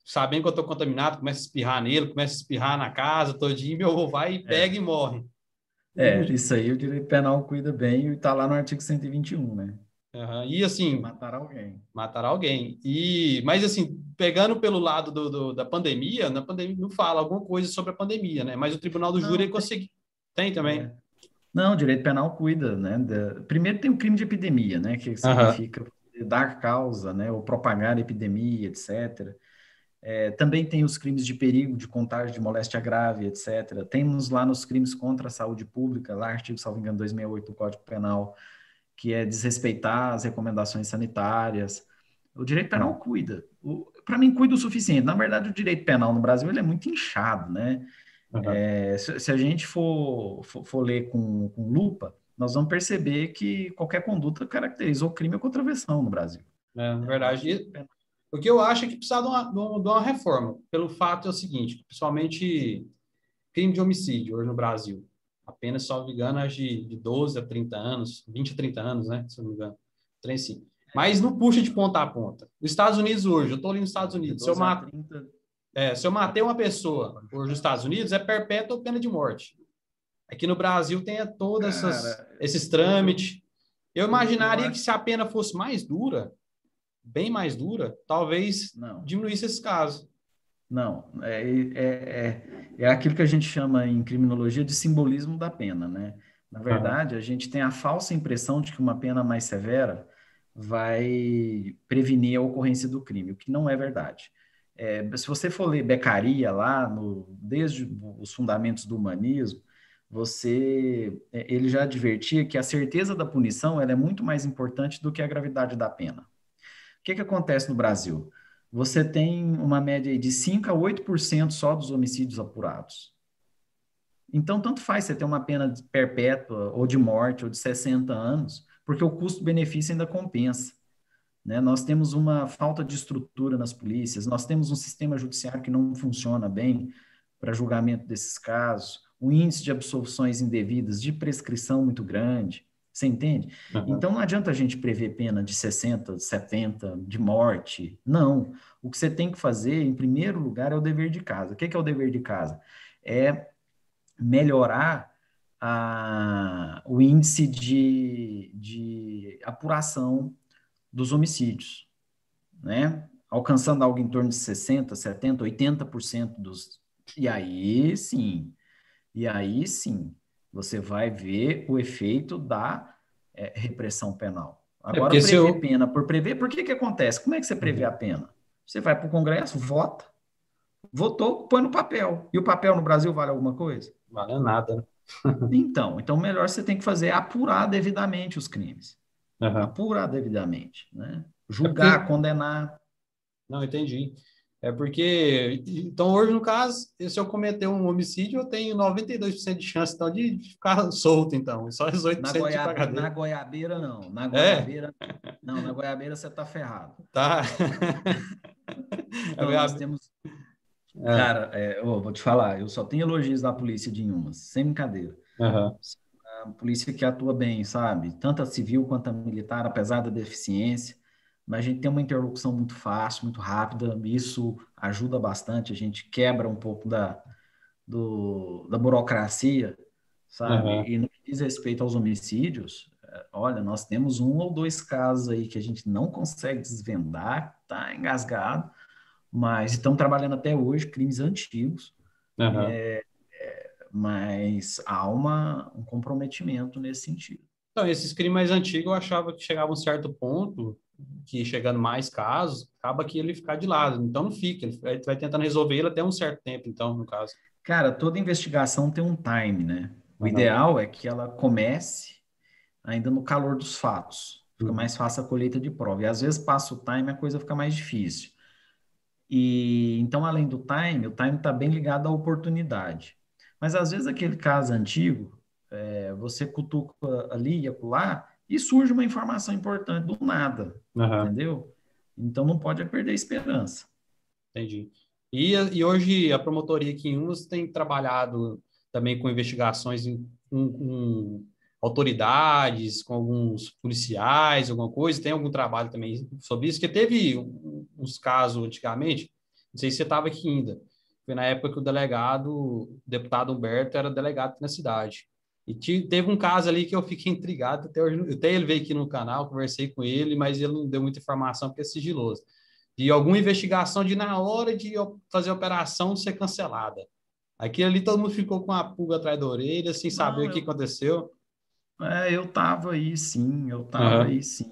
sabendo que eu estou contaminado, começa a espirrar nele, começa a espirrar na casa todinho, meu avô vai e pega e morre. Isso aí o direito penal cuida bem e está lá no artigo 121, né? Uhum. E Que é assim, matar alguém. matar alguém. Mas assim, pegando pelo lado da pandemia, na pandemia não fala alguma coisa sobre a pandemia, né? Mas o tribunal do júri Não, ele consegue. Tem também. é. Não, o direito penal cuida, né? Primeiro tem o crime de epidemia, né? Que Aham. significa dar causa, né? Ou propagar epidemia, etc. Também tem os crimes de perigo, de contágio, de moléstia grave, etc. Temos lá nos crimes contra a saúde pública, lá artigo, salvo engano, 268 do Código Penal, que é desrespeitar as recomendações sanitárias. O direito penal cuida. Para mim, cuida o suficiente. Na verdade, o direito penal no Brasil ele é muito inchado, né? Aham. Se a gente for ler com lupa, nós vamos perceber que qualquer conduta caracteriza o crime ou contravenção no Brasil. É, na O verdade. direito penal. O que eu acho é que precisa de uma reforma, pelo fato é o seguinte, principalmente crime de homicídio hoje no Brasil. Apenas, salvo engano, acho de 12 a 30 anos, 20 a 30 anos, né? Se eu não me engano. Trem sim. Mas não puxa de ponta a ponta. Os Estados Unidos hoje, eu estou ali nos Estados De Unidos, 12 a 30. se eu matei uma pessoa hoje nos Estados Unidos, é perpétua ou pena de morte. Aqui no Brasil tem todos Cara, esses eu, trâmites. Eu eu imaginaria que acho. se a pena fosse mais dura, bem mais dura, talvez Não, diminuísse esse caso. não. É aquilo que a gente chama em criminologia de simbolismo da pena, né? Na Aham. verdade, a gente tem a falsa impressão de que uma pena mais severa vai prevenir a ocorrência do crime, o que não é verdade. Se você for ler Beccaria lá, desde os fundamentos do humanismo, ele já advertia que a certeza da punição ela é muito mais importante do que a gravidade da pena. O que acontece no Brasil? Você tem uma média aí de 5 a 8% só dos homicídios apurados. Então, tanto faz você ter uma pena perpétua, ou de morte, ou de 60 anos, porque o custo-benefício ainda compensa. Né? Nós temos uma falta de estrutura nas polícias, nós temos um sistema judiciário que não funciona bem para julgamento desses casos, um índice de absolvições indevidas, de prescrição muito grande, você entende? Aham. Então não adianta a gente prever pena de 60, de 70, de morte, não. O que você tem que fazer, em primeiro lugar, é o dever de casa. O que é o dever de casa? É melhorar o índice de apuração dos homicídios, né? Alcançando algo em torno de 60, 70, 80% dos. E aí sim, você vai ver o efeito da repressão penal. É Agora, porque se prever eu. pena por prever, por que acontece? Como é que você prevê a Uhum. pena? Você vai para o Congresso, vota, votou, põe no papel. E o papel no Brasil vale alguma coisa? Vale nada, né? Então melhor você tem que fazer é apurar devidamente os crimes. Aham. Apurar devidamente, né? É Julgar, porque. condenar. Não, entendi. É porque. Então, hoje, no caso, se eu cometer um homicídio, eu tenho 92% de chance, então, de ficar solto, então. Só 18% de ir pra Na cadeia. goiabeira, não. Na É, goiabeira, não. Na goiabeira você está ferrado. tá. A Então, goiabe- É, Cara, vou te falar, eu só tenho elogios da polícia de Inhumas, sem brincadeira. aham, A polícia que atua bem, sabe? Tanto a civil quanto a militar, apesar da deficiência, mas a gente tem uma interlocução muito fácil, muito rápida, e isso ajuda bastante, a gente quebra um pouco da burocracia, sabe? aham. E no que diz respeito aos homicídios, olha, nós temos um ou dois casos aí que a gente não consegue desvendar, tá engasgado, mas estão trabalhando até hoje, crimes antigos, Aham. mas há um comprometimento nesse sentido. Então, esses crimes mais antigos eu achava que chegava a um certo ponto, que chegando mais casos, acaba que ele ficar de lado. Então não fica, ele vai tentando resolver ele até um certo tempo, então, no caso. Cara, toda investigação tem um time, né? O Aham. ideal é que ela comece ainda no calor dos fatos. Fica Uhum. mais fácil a colheita de prova. E às vezes passa o time, a coisa fica mais difícil. E então, além do time, o time está bem ligado à oportunidade. Mas às vezes aquele caso antigo, você cutuca ali e acolá e surge uma informação importante do nada, Aham. entendeu? Então não pode perder a esperança. Entendi. E hoje a promotoria aqui em Umas tem trabalhado também com investigações com autoridades, com alguns policiais, alguma coisa. Tem algum trabalho também sobre isso? Que teve uns casos antigamente, não sei se você estava aqui ainda, foi na época que o deputado Humberto, era delegado aqui na cidade. E teve um caso ali que eu fiquei intrigado, até hoje, até ele veio aqui no canal, conversei com ele, mas ele não deu muita informação porque é sigiloso de alguma investigação de na hora de fazer a operação ser cancelada. Aquilo ali todo mundo ficou com a pulga atrás da orelha, sem saber Não, o que aconteceu. eu estava aí sim, eu estava Aham. aí sim.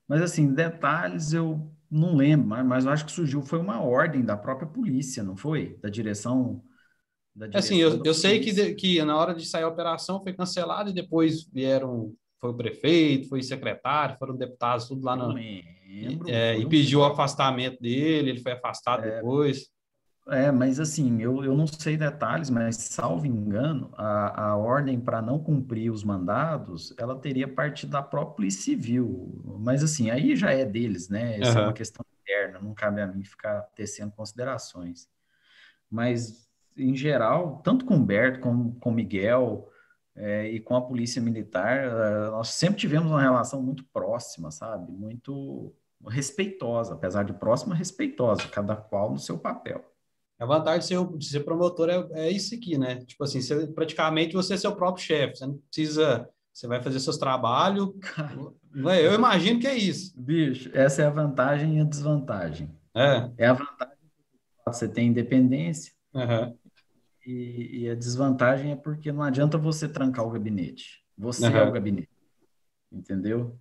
Mas assim, detalhes eu não lembro, mas eu acho que surgiu foi uma ordem da própria polícia, não foi? Da Assim, direção eu, da eu sei polícia. que na hora de sair a operação foi cancelada e depois vieram, foi o prefeito, foi o secretário, foram deputados, tudo lá Eu no, lembro, e foi um pediu o negócio. afastamento dele, ele foi afastado depois. Mas assim, eu não sei detalhes, mas salvo engano, a ordem para não cumprir os mandados, ela teria partido da própria Polícia Civil. Mas assim, aí já é deles, né? Essa é uma Aham. questão interna, não cabe a mim ficar tecendo considerações. Mas, em geral, tanto com o Humberto como com o Miguel, e com a Polícia Militar, nós sempre tivemos uma relação muito próxima, sabe? Muito respeitosa, apesar de próxima, respeitosa, cada qual no seu papel. A vantagem de ser promotor é isso aqui, né? Tipo assim, praticamente você é seu próprio chefe, você não precisa, você vai fazer seus trabalhos, não é? Eu imagino que é isso. Bicho, essa é a vantagem e a desvantagem. É, É a vantagem que você tem independência aham, e a desvantagem é porque não adianta você trancar o gabinete. Você é o aham. gabinete, entendeu?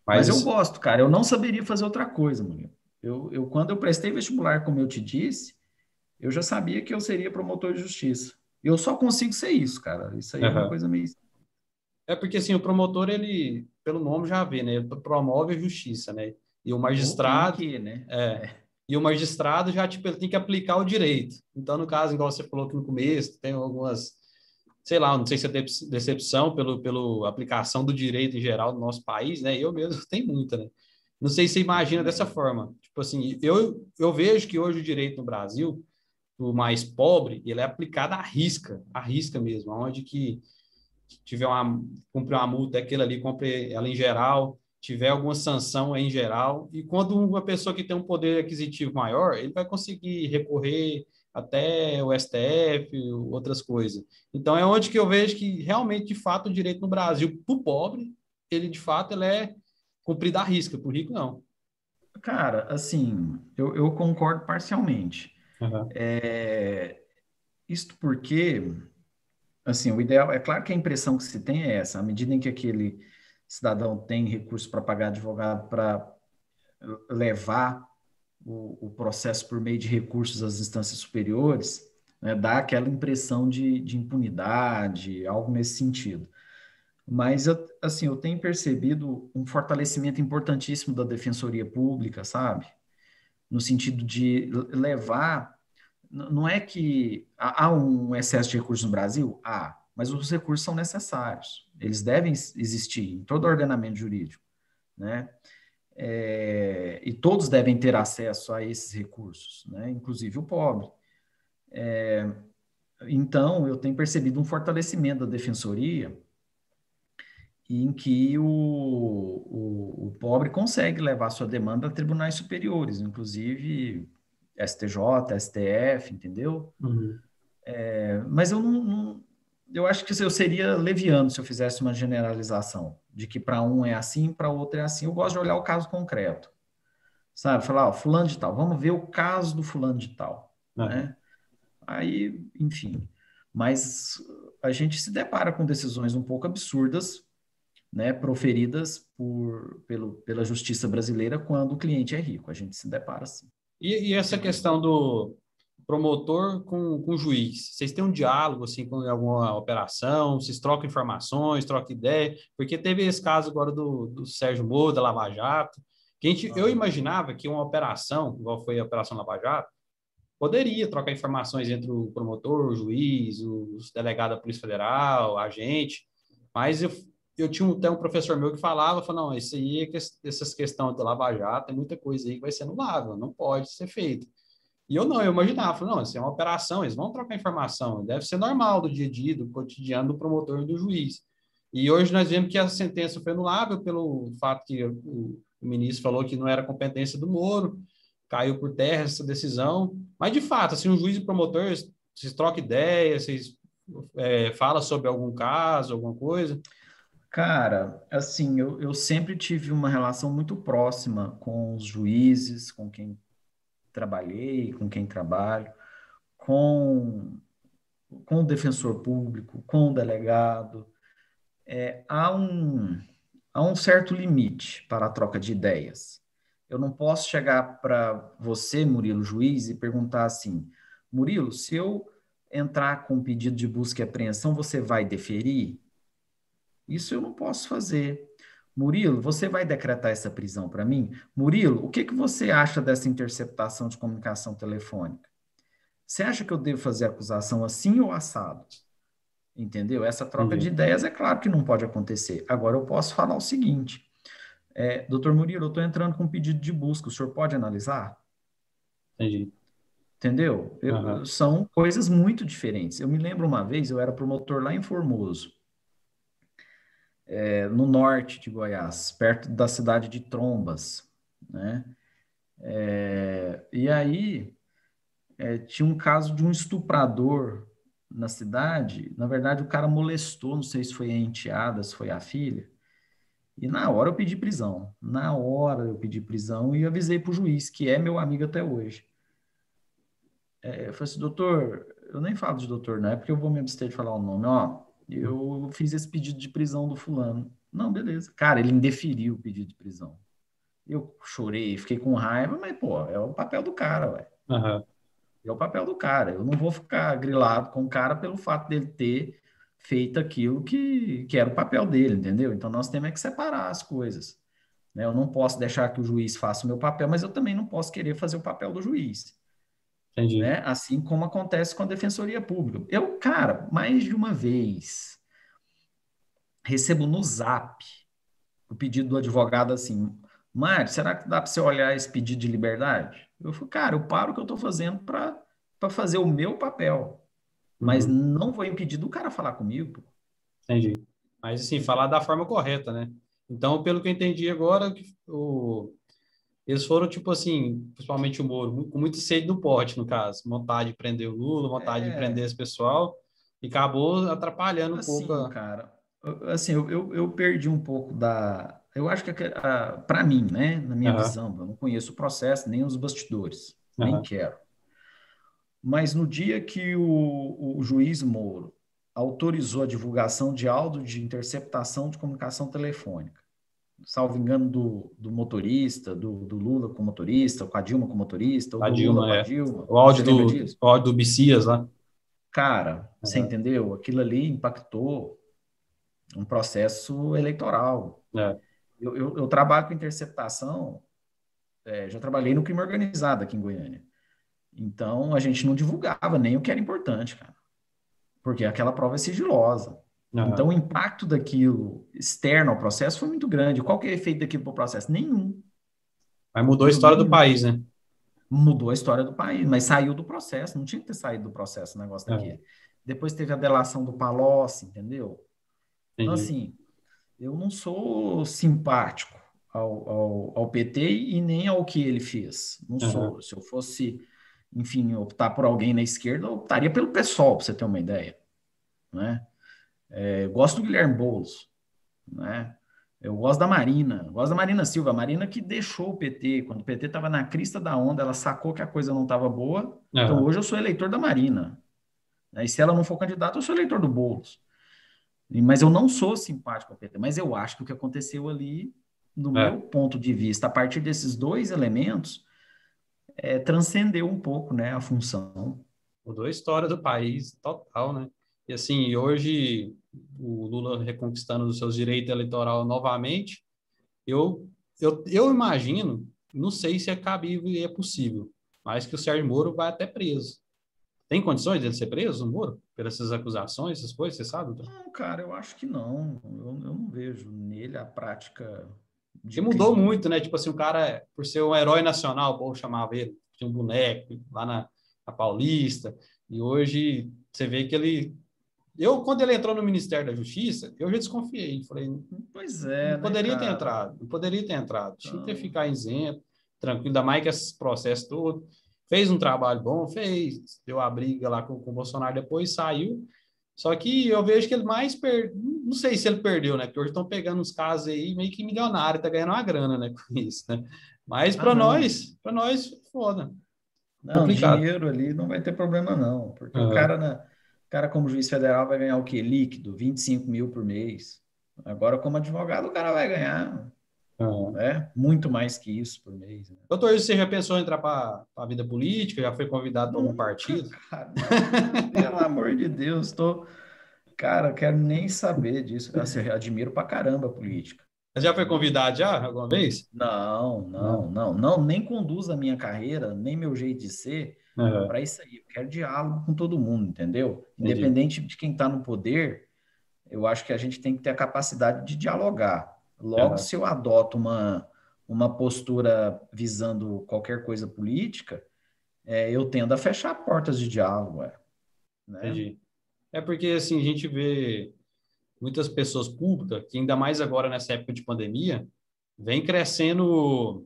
Mas Mas eu isso, gosto, cara. Eu não saberia fazer outra coisa, mano. Quando eu prestei vestibular, como eu te disse, eu já sabia que eu seria promotor de justiça. E eu só consigo ser isso, cara. Isso aí é uma aham. coisa meio. É porque assim, o promotor, ele, pelo nome já vê, né? Ele promove a justiça, né? E o Ou tem magistrado, que, né? é, e o magistrado já, tipo, ele tem que aplicar o direito. Então, no caso, igual você falou aqui no começo, tem algumas, sei lá, não sei se é decepção pela aplicação do direito em geral no nosso país, né? Eu mesmo tenho muita, né? Não sei se você Eu imagina dessa também. forma. Tipo assim, eu vejo que hoje o direito no Brasil, o mais pobre, ele é aplicado à risca mesmo, onde que tiver cumprir uma multa, é aquilo ali, cumpre ela em geral, tiver alguma sanção, é em geral. E quando uma pessoa que tem um poder aquisitivo maior, ele vai conseguir recorrer até o STF, outras coisas. Então é onde que eu vejo que realmente, de fato, o direito no Brasil, para o pobre, ele de fato ele é cumprido à risca, para o rico não. Cara, assim, eu concordo parcialmente. Uhum. É, isto porque, assim, o ideal, é claro que a impressão que se tem é essa, à medida em que aquele cidadão tem recurso para pagar advogado para levar o processo por meio de recursos às instâncias superiores, né, dá aquela impressão de impunidade, algo nesse sentido. Mas, assim, eu tenho percebido um fortalecimento importantíssimo da defensoria pública, sabe? No sentido de levar. Não é que há um excesso de recursos no Brasil? Há, mas os recursos são necessários. Eles devem existir em todo ordenamento jurídico, né? e todos devem ter acesso a esses recursos, né? Inclusive o pobre. Então, eu tenho percebido um fortalecimento da defensoria em que o pobre consegue levar sua demanda a tribunais superiores, inclusive STJ, STF, entendeu? Uhum. Mas eu eu acho que eu seria leviano se eu fizesse uma generalização de que para um é assim, para outro é assim. Eu gosto de olhar o caso concreto, sabe? Falar, ó, fulano de tal, vamos ver o caso do fulano de tal, Aham. né? Aí, enfim, mas a gente se depara com decisões um pouco absurdas, né, proferidas pela justiça brasileira quando o cliente é rico. A gente se depara assim. E essa questão do promotor com o juiz? Vocês têm um diálogo assim com alguma operação? Vocês trocam informações, trocam ideia? Porque teve esse caso agora do Sérgio Moro, da Lava Jato, que eu Aham. imaginava que uma operação, igual foi a Operação Lava Jato, poderia trocar informações entre o promotor, o juiz, os delegados da Polícia Federal, a gente, mas eu tinha até um professor meu que falou, não, isso aí, essas questões da Lava Jato, tem muita coisa aí que vai ser anulável, não pode ser feito. E eu não, eu imaginava, falei, não, isso é uma operação, eles vão trocar informação, deve ser normal do dia a dia, do cotidiano do promotor e do juiz. E hoje nós vemos que a sentença foi anulável pelo fato que o ministro falou que não era competência do Moro, caiu por terra essa decisão. Mas, de fato, assim, o juiz e o promotor, vocês trocam ideias, vocês falam sobre algum caso, alguma coisa? Cara, assim, eu sempre tive uma relação muito próxima com os juízes, com quem trabalhei, com quem trabalho, com, com o defensor público, com o delegado. Há há um certo limite para a troca de ideias. Eu não posso chegar para você, Murilo, juiz, e perguntar assim: Murilo, se eu entrar com um pedido de busca e apreensão, você vai deferir? Isso eu não posso fazer. Murilo, você vai decretar essa prisão para mim? Murilo, o que que você acha dessa interceptação de comunicação telefônica? Você acha que eu devo fazer acusação assim ou assado? Entendeu? Essa troca de Entendi, ideias é claro que não pode acontecer. Agora eu posso falar o seguinte: doutor Murilo, eu estou entrando com um pedido de busca, o senhor pode analisar? entendi. Entendeu? Aham. São coisas muito diferentes. Eu me lembro uma vez, eu era promotor lá em Formoso, no norte de Goiás, perto da cidade de Trombas, né? E aí tinha um caso de um estuprador na cidade. Na verdade, o cara molestou, não sei se foi a enteada, se foi a filha. E na hora eu pedi prisão. Na hora eu pedi prisão e avisei para o juiz, que é meu amigo até hoje. Eu falei assim, doutor, eu nem falo de doutor, não é porque eu vou me abster de falar o nome. Ó, eu fiz esse pedido de prisão do fulano. Não, beleza. Cara, ele indeferiu o pedido de prisão. Eu chorei, fiquei com raiva, mas, pô, é o papel do cara, ué. Aham. É o papel do cara. Eu não vou ficar grilado com o cara pelo fato dele ter feito aquilo que era o papel dele, entendeu? Então nós temos é que separar as coisas, né? Eu não posso deixar que o juiz faça o meu papel, mas eu também não posso querer fazer o papel do juiz, Entendi. né? Assim como acontece com a Defensoria Pública. Eu, cara, mais de uma vez recebo no Zap o pedido do advogado assim: Mário, será que dá para você olhar esse pedido de liberdade? Eu falo, cara, eu paro o que eu estou fazendo para fazer o meu papel, mas Uhum. não vou impedir do cara falar comigo, pô. Entendi. Mas, assim, falar da forma correta, né? Então, pelo que eu entendi agora, eles foram, tipo assim, principalmente o Moro, com muito sede do pote, no caso. Vontade de prender o Lula, vontade de prender É, esse pessoal, e acabou atrapalhando um pouco assim, cara, assim, eu perdi um pouco da. Eu acho que, para mim, né, na minha Aham, visão, eu não conheço o processo, nem os bastidores, nem aham. quero. Mas no dia que o juiz Moro autorizou a divulgação de áudio de interceptação de comunicação telefônica, salvo engano, do motorista, do Lula com o motorista, ou com a Dilma com o motorista, ou A do Lula Dilma, com a é. Dilma, O você áudio lembra disso? o áudio do Bicias lá. Cara, você Aham, entendeu? Aquilo ali impactou um processo eleitoral. é. Eu trabalho com interceptação, já trabalhei no crime organizado aqui em Goiânia. Então, a gente não divulgava nem o que era importante, cara, porque aquela prova é sigilosa. Então, Aham, o impacto daquilo externo ao processo foi muito grande. Qual que é o efeito daquilo para o processo? Nenhum. Mas mudou a No história do mínimo. país, né? Mudou a história do país, mas saiu do processo, não tinha que ter saído do processo o negócio É, daquele. Depois teve a delação do Palocci, entendeu? Então, entendi. assim, eu não sou simpático ao PT e nem ao que ele fez. Não Aham, sou. Se eu fosse, enfim, optar por alguém na esquerda, eu optaria pelo PSOL, para você ter uma ideia, né? Eu gosto do Guilherme Boulos, né? Eu gosto da Marina Silva, a Marina que deixou o PT, quando o PT estava na crista da onda, ela sacou que a coisa não estava boa, então aham, hoje eu sou eleitor da Marina, né? E se ela não for candidata, eu sou eleitor do Boulos. Mas eu não sou simpático ao PT, mas eu acho que o que aconteceu ali, no é. meu ponto de vista, a partir desses dois elementos, transcendeu um pouco, né, a função. Mudou a história do país total, né? E assim, hoje o Lula reconquistando os seus direitos eleitorais novamente, eu, eu imagino, não sei se é cabível e é possível, mas que o Sérgio Moro vai até preso. Tem condições dele ser preso, o Moro? Pelas essas acusações, essas coisas, você sabe, doutor? Não, cara, eu acho que não. Eu não vejo nele a prática de E mudou crime. muito, né? Tipo assim, o cara, por ser um herói nacional, o povo chamava ele, tinha um boneco lá na Paulista, e hoje você vê que ele. Eu, quando ele entrou no Ministério da Justiça, eu já desconfiei. Falei, Pois não é, né, poderia ter cara? entrado, não poderia ter entrado. Tinha que ter Então, ficado isento, tranquilo, ainda mais que esse processo todo. Fez um trabalho bom, fez, deu a briga lá com o Bolsonaro, depois saiu. Só que eu vejo que ele mais não sei se ele perdeu, né? Porque hoje estão pegando uns casos aí meio que milionário, tá ganhando uma grana, né, com isso, né? Mas não. para nós, foda, Não, complicado. dinheiro ali não vai ter problema, não. Porque Uhum, o cara como juiz federal vai ganhar o quê? Líquido, 25 mil por mês. Agora, como advogado, o cara vai ganhar, uhum. né? Muito mais que isso por mês, né? Doutor, você já pensou em entrar para a vida política? Já foi convidado para algum Nunca, partido? cara, não, pelo amor de Deus, cara, quero nem saber disso. Assim, eu admiro pra caramba a política. Você já foi Admiro. convidado já alguma vez? Não, Não. não, não, não, nem conduz a minha carreira, nem meu jeito de ser Uhum, para isso aí. Eu quero diálogo com todo mundo, entendeu? entendi. Independente de quem está no poder, eu acho que a gente tem que ter a capacidade de dialogar. Logo, Uhum, se eu adoto uma postura visando qualquer coisa política, eu tendo a fechar portas de diálogo, né? entendi. É porque assim, a gente vê muitas pessoas públicas, que ainda mais agora nessa época de pandemia, vem crescendo,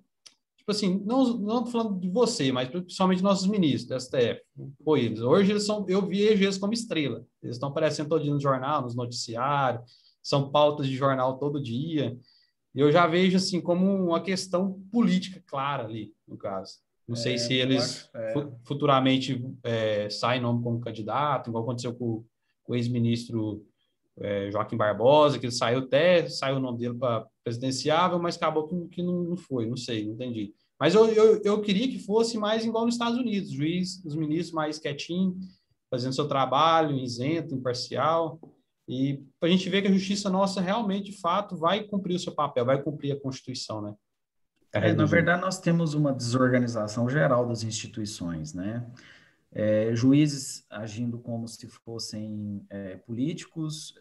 tipo assim, não tô falando de você, mas principalmente nossos ministros da STF, foi eles. Hoje eles são, eu vejo eles como estrela. Eles estão aparecendo todo dia no jornal, nos noticiários, são pautas de jornal todo dia. E eu já vejo assim como uma questão política clara ali, no caso. Não sei se Eu acho. eles futuramente saem nome como candidato, igual aconteceu com o ex-ministro Joaquim Barbosa, que ele saiu o nome dele para presidenciável, mas acabou que não foi, não sei, não entendi. Mas eu queria que fosse mais igual nos Estados Unidos, juiz, os ministros mais quietinho, fazendo seu trabalho, isento, imparcial, e para a gente ver que a justiça nossa realmente, de fato, vai cumprir o seu papel, vai cumprir a Constituição, né? A regra Na do júri. verdade, nós temos uma desorganização geral das instituições, né? Juízes agindo como se fossem políticos,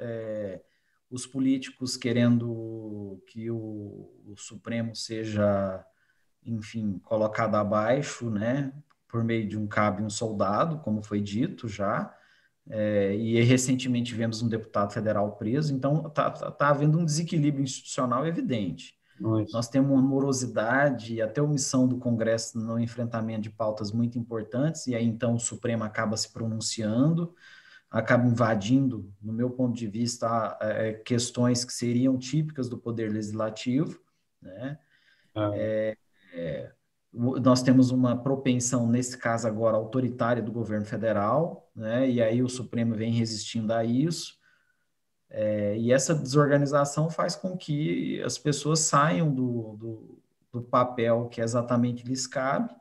os políticos querendo que o Supremo seja, enfim, colocado abaixo, né? Por meio de um cabo e um soldado, como foi dito já. E recentemente tivemos um deputado federal preso, então tá havendo um desequilíbrio institucional evidente. Mas, Nós temos uma morosidade e até omissão do Congresso no enfrentamento de pautas muito importantes, e aí então o Supremo acaba se pronunciando, acaba invadindo, no meu ponto de vista, questões que seriam típicas do Poder Legislativo, né? ah, Nós temos uma propensão, nesse caso agora, autoritária do governo federal, né? E aí o Supremo vem resistindo a isso. E essa desorganização faz com que as pessoas saiam do papel que exatamente lhes cabe,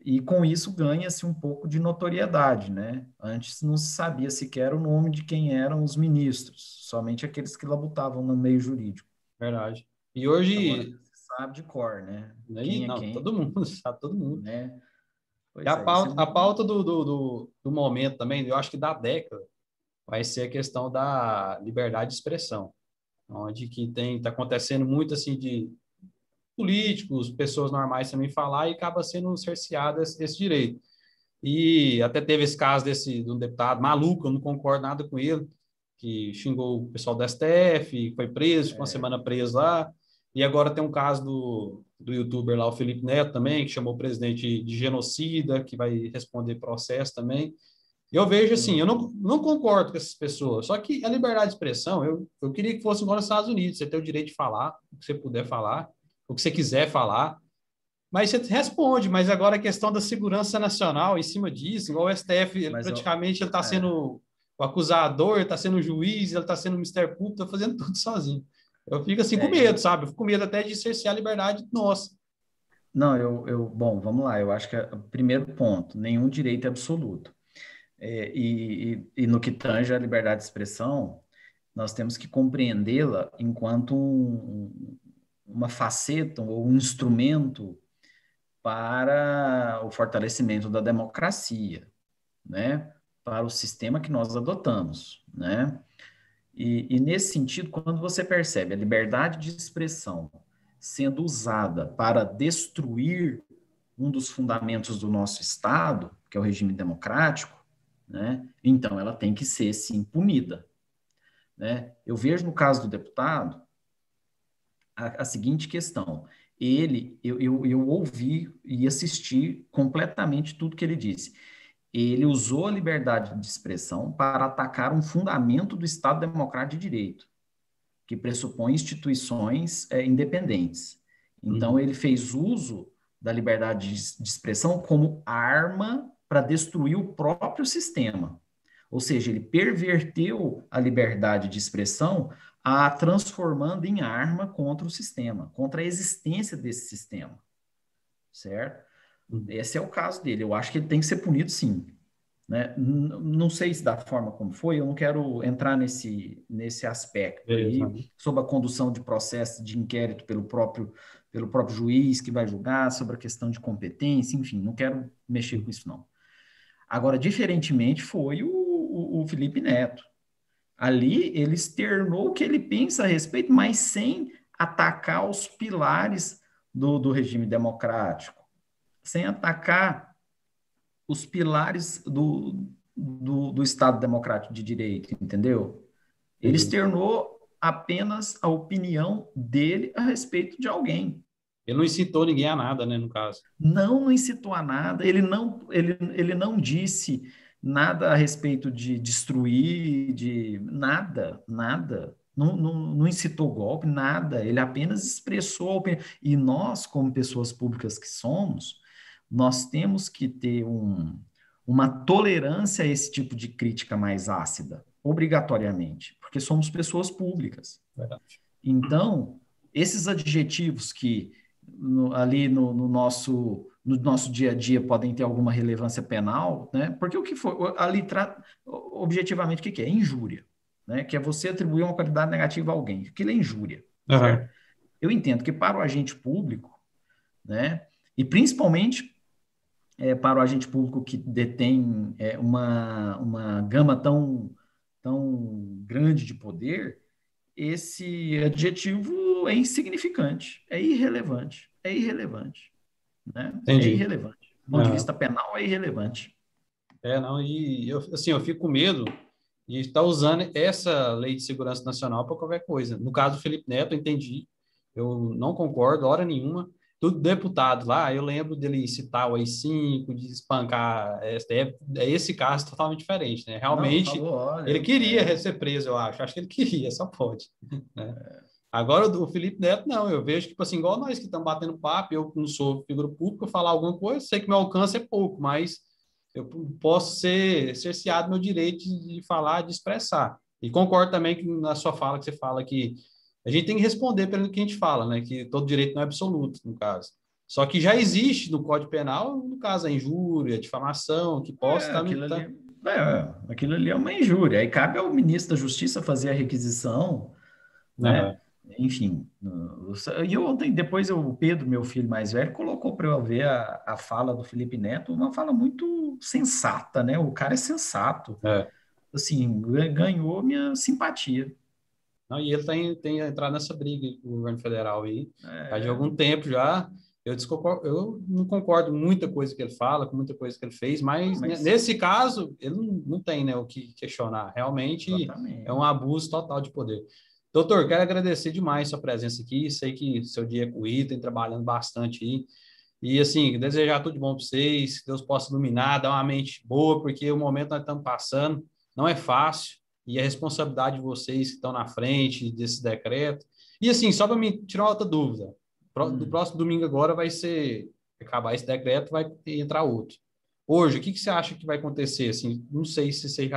e com isso ganha-se um pouco de notoriedade, né? Antes não se sabia sequer o nome de quem eram os ministros, somente aqueles que labutavam no meio jurídico. verdade. E Agora hoje, se sabe de cor, né? aí, Quem é não, quem, todo mundo, sabe, todo mundo. né? E Pois é, isso é a muito. pauta do momento também, eu acho que da década, vai ser a questão da liberdade de expressão, onde que está acontecendo muito assim políticos, pessoas normais também falar e acaba sendo cerceado esse direito. E até teve esse caso de um deputado maluco, eu não concordo nada com ele, que xingou o pessoal do STF, foi preso, ficou uma semana preso lá. E agora tem um caso do youtuber lá, o Felipe Neto também, que chamou o presidente de genocida, que vai responder processo também. Eu vejo assim, eu Sim. não concordo com essas pessoas, só que a liberdade de expressão, eu queria que fosse igual nos Estados Unidos, você tem o direito de falar o que você puder falar, o que você quiser falar, mas você responde, mas agora a questão da segurança nacional em cima disso, igual o STF, ele Mas eu, praticamente ele está é, sendo o acusador, ele está sendo o juiz, ele está sendo o Ministério Público, está fazendo tudo sozinho. Eu fico assim com medo, eu, sabe? Eu fico com medo até de cercear a liberdade nossa. não, bom, vamos lá, eu acho que o primeiro ponto, nenhum direito é absoluto. E no que tange à liberdade de expressão, nós temos que compreendê-la enquanto uma faceta ou um instrumento para o fortalecimento da democracia, né? Para o sistema que nós adotamos, né? E nesse sentido, quando você percebe a liberdade de expressão sendo usada para destruir um dos fundamentos do nosso Estado, que é o regime democrático, né? Então ela tem que ser sim punida, né? Eu vejo no caso do deputado a seguinte questão: eu ouvi e assisti completamente tudo que ele disse. Ele usou a liberdade de expressão para atacar um fundamento do Estado Democrático de Direito, que pressupõe instituições independentes. Então, Uhum. ele fez uso da liberdade de expressão como arma para destruir o próprio sistema. Ou seja, ele perverteu a liberdade de expressão a transformando em arma contra o sistema, contra a existência desse sistema, certo? Uhum. Esse é o caso dele. Eu acho que ele tem que ser punido, sim. Né? Não sei se da forma como foi, eu não quero entrar nesse aspecto Beleza. aí, sobre a condução de processo de inquérito pelo próprio juiz que vai julgar, sobre a questão de competência, enfim, não quero mexer com Uhum. isso, não. Agora, diferentemente, foi o Felipe Neto. Ali, ele externou o que ele pensa a respeito, mas sem atacar os pilares do regime democrático, sem atacar os pilares do Estado Democrático de Direito, entendeu? Ele Entendi. externou apenas a opinião dele a respeito de alguém. Ele não incitou ninguém a nada, né, no caso. Não incitou a nada, ele não disse nada a respeito de destruir, de nada, nada. Não incitou golpe, nada. Ele apenas expressou a opinião. E nós, como pessoas públicas que somos, nós temos que ter uma tolerância a esse tipo de crítica mais ácida, obrigatoriamente, porque somos pessoas públicas. Verdade. Então, esses adjetivos que ali no nosso dia a dia podem ter alguma relevância penal, né? Porque o que foi ali objetivamente o que é? Injúria, né? Que é você atribuir uma qualidade negativa a alguém. Aquilo é injúria, certo? Aham. Eu entendo que para o agente público, né? E principalmente para o agente público que detém uma gama tão grande de poder, esse adjetivo é insignificante, é irrelevante, né? É Entendi. irrelevante. Do ponto de Aham. vista penal, é irrelevante. Não, e eu, assim, eu fico com medo de estar usando essa lei de segurança nacional para qualquer coisa. No caso do Felipe Neto, eu entendi, eu não concordo, hora nenhuma. Tudo deputado lá, eu lembro dele citar o AI-5, de espancar a STF, é esse caso totalmente diferente, né? Não, Realmente, falou, ele olha, queria ser preso, eu acho que ele queria, só pode, né? Agora, o Felipe Neto, não, eu vejo, tipo assim, igual nós que estamos batendo papo, eu não sou figura pública, eu falar alguma coisa, sei que meu alcance é pouco, mas eu posso ser cerceado meu direito de falar, de expressar. E concordo também que na sua fala, que você fala que a gente tem que responder pelo que a gente fala, né? Que todo direito não é absoluto, no caso. Só que já existe no Código Penal, no caso, a injúria, a difamação, que possa estar no. aquilo ali, aquilo ali é uma injúria. Aí cabe ao ministro da Justiça fazer a requisição, Aham. né? Enfim, e ontem, depois o Pedro, meu filho mais velho, colocou para eu ver a fala do Felipe Neto, uma fala muito sensata, né? O cara é sensato. É. Assim, ganhou minha simpatia. Não, e ele tem entrado nessa briga com o governo federal aí, já de É, algum tempo já. Eu não concordo com muita coisa que ele fala, com muita coisa que ele fez, não, mas mas nesse caso, ele não tem, né, o que questionar. Realmente é um exatamente. abuso total de poder. Doutor, quero agradecer demais sua presença aqui. Sei que seu dia é corrido, tem trabalhando bastante aí. E, assim, desejar tudo de bom para vocês, que Deus possa iluminar, dar uma mente boa, porque o momento que nós estamos passando não é fácil, e a responsabilidade de vocês que estão na frente desse decreto. E, assim, só para me tirar outra dúvida, do Hum. próximo domingo agora vai ser, acabar esse decreto, vai entrar outro. Hoje, o que você acha que vai acontecer? Assim, não sei se vocês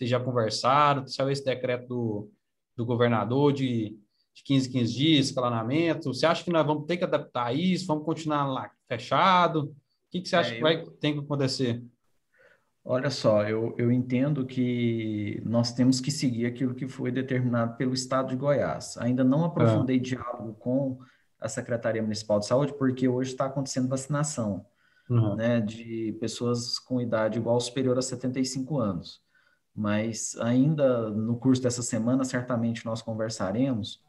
já conversaram, saiu esse decreto do governador de 15 em 15 dias, escalonamento. Você acha que nós vamos ter que adaptar isso? Vamos continuar lá fechado? O que você acha É, que vai ter que acontecer? olha só, eu entendo que nós temos que seguir aquilo que foi determinado pelo Estado de Goiás. Ainda não Ah, aprofundei diálogo com a Secretaria Municipal de Saúde, porque hoje está acontecendo vacinação, uhum, né, de pessoas com idade igual ou superior a 75 anos. Mas ainda no curso dessa semana, certamente nós conversaremos,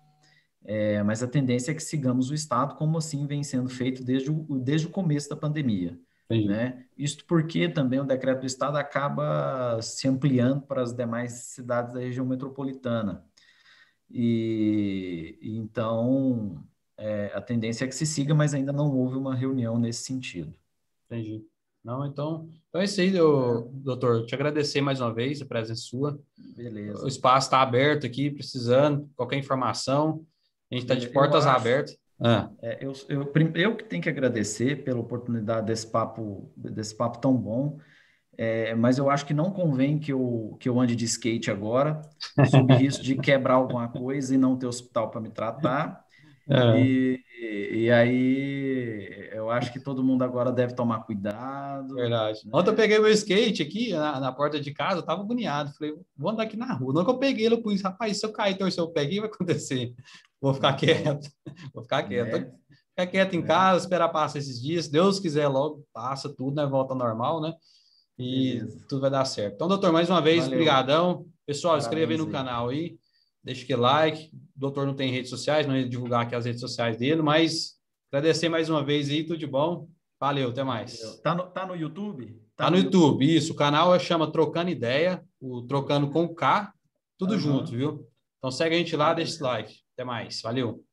mas a tendência é que sigamos o Estado como assim vem sendo feito desde o começo da pandemia, entendi, né? Isto porque também o decreto do Estado acaba se ampliando para as demais cidades da região metropolitana. E então a tendência é que se siga, mas ainda não houve uma reunião nesse sentido. entendi. Não, então é isso aí, doutor. Te agradecer mais uma vez a presença sua. O Beleza. espaço está aberto aqui, precisando, qualquer informação, a gente está de Eu portas acho, abertas. Ah, eu que tenho que agradecer pela oportunidade desse papo tão bom. Mas eu acho que não convém que eu ande de skate agora, sob risco de quebrar alguma coisa e não ter hospital para me tratar. é, E aí eu acho que todo mundo agora deve tomar cuidado, verdade. Ontem eu né? peguei meu skate aqui na porta de casa, eu tava agoniado. Falei, vou andar aqui na rua. Não que eu peguei ele, eu pus, rapaz, se eu cair, torcer o pé, o que vai acontecer? Vou ficar Então, quieto, vou ficar quieto. né? Ficar quieto em Né? casa, esperar passar esses dias. Se Deus quiser, logo passa tudo, né? Volta ao normal, né? E Beleza. tudo vai dar certo. Então, doutor, mais uma vez, Valeu. brigadão. Pessoal, inscreva aí Parabéns no aí. canal aí, deixa aquele like. O doutor não tem redes sociais, não ia divulgar aqui as redes sociais dele, mas agradecer mais uma vez aí, tudo de bom. Valeu, até Valeu. mais. Tá no YouTube? Tá Tá no no YouTube, YouTube? isso. O canal chama Trocando Ideia, o Trocando com K, tudo junto, Aham. viu? Então segue a gente lá, deixa esse Beleza. like. Até mais. Valeu.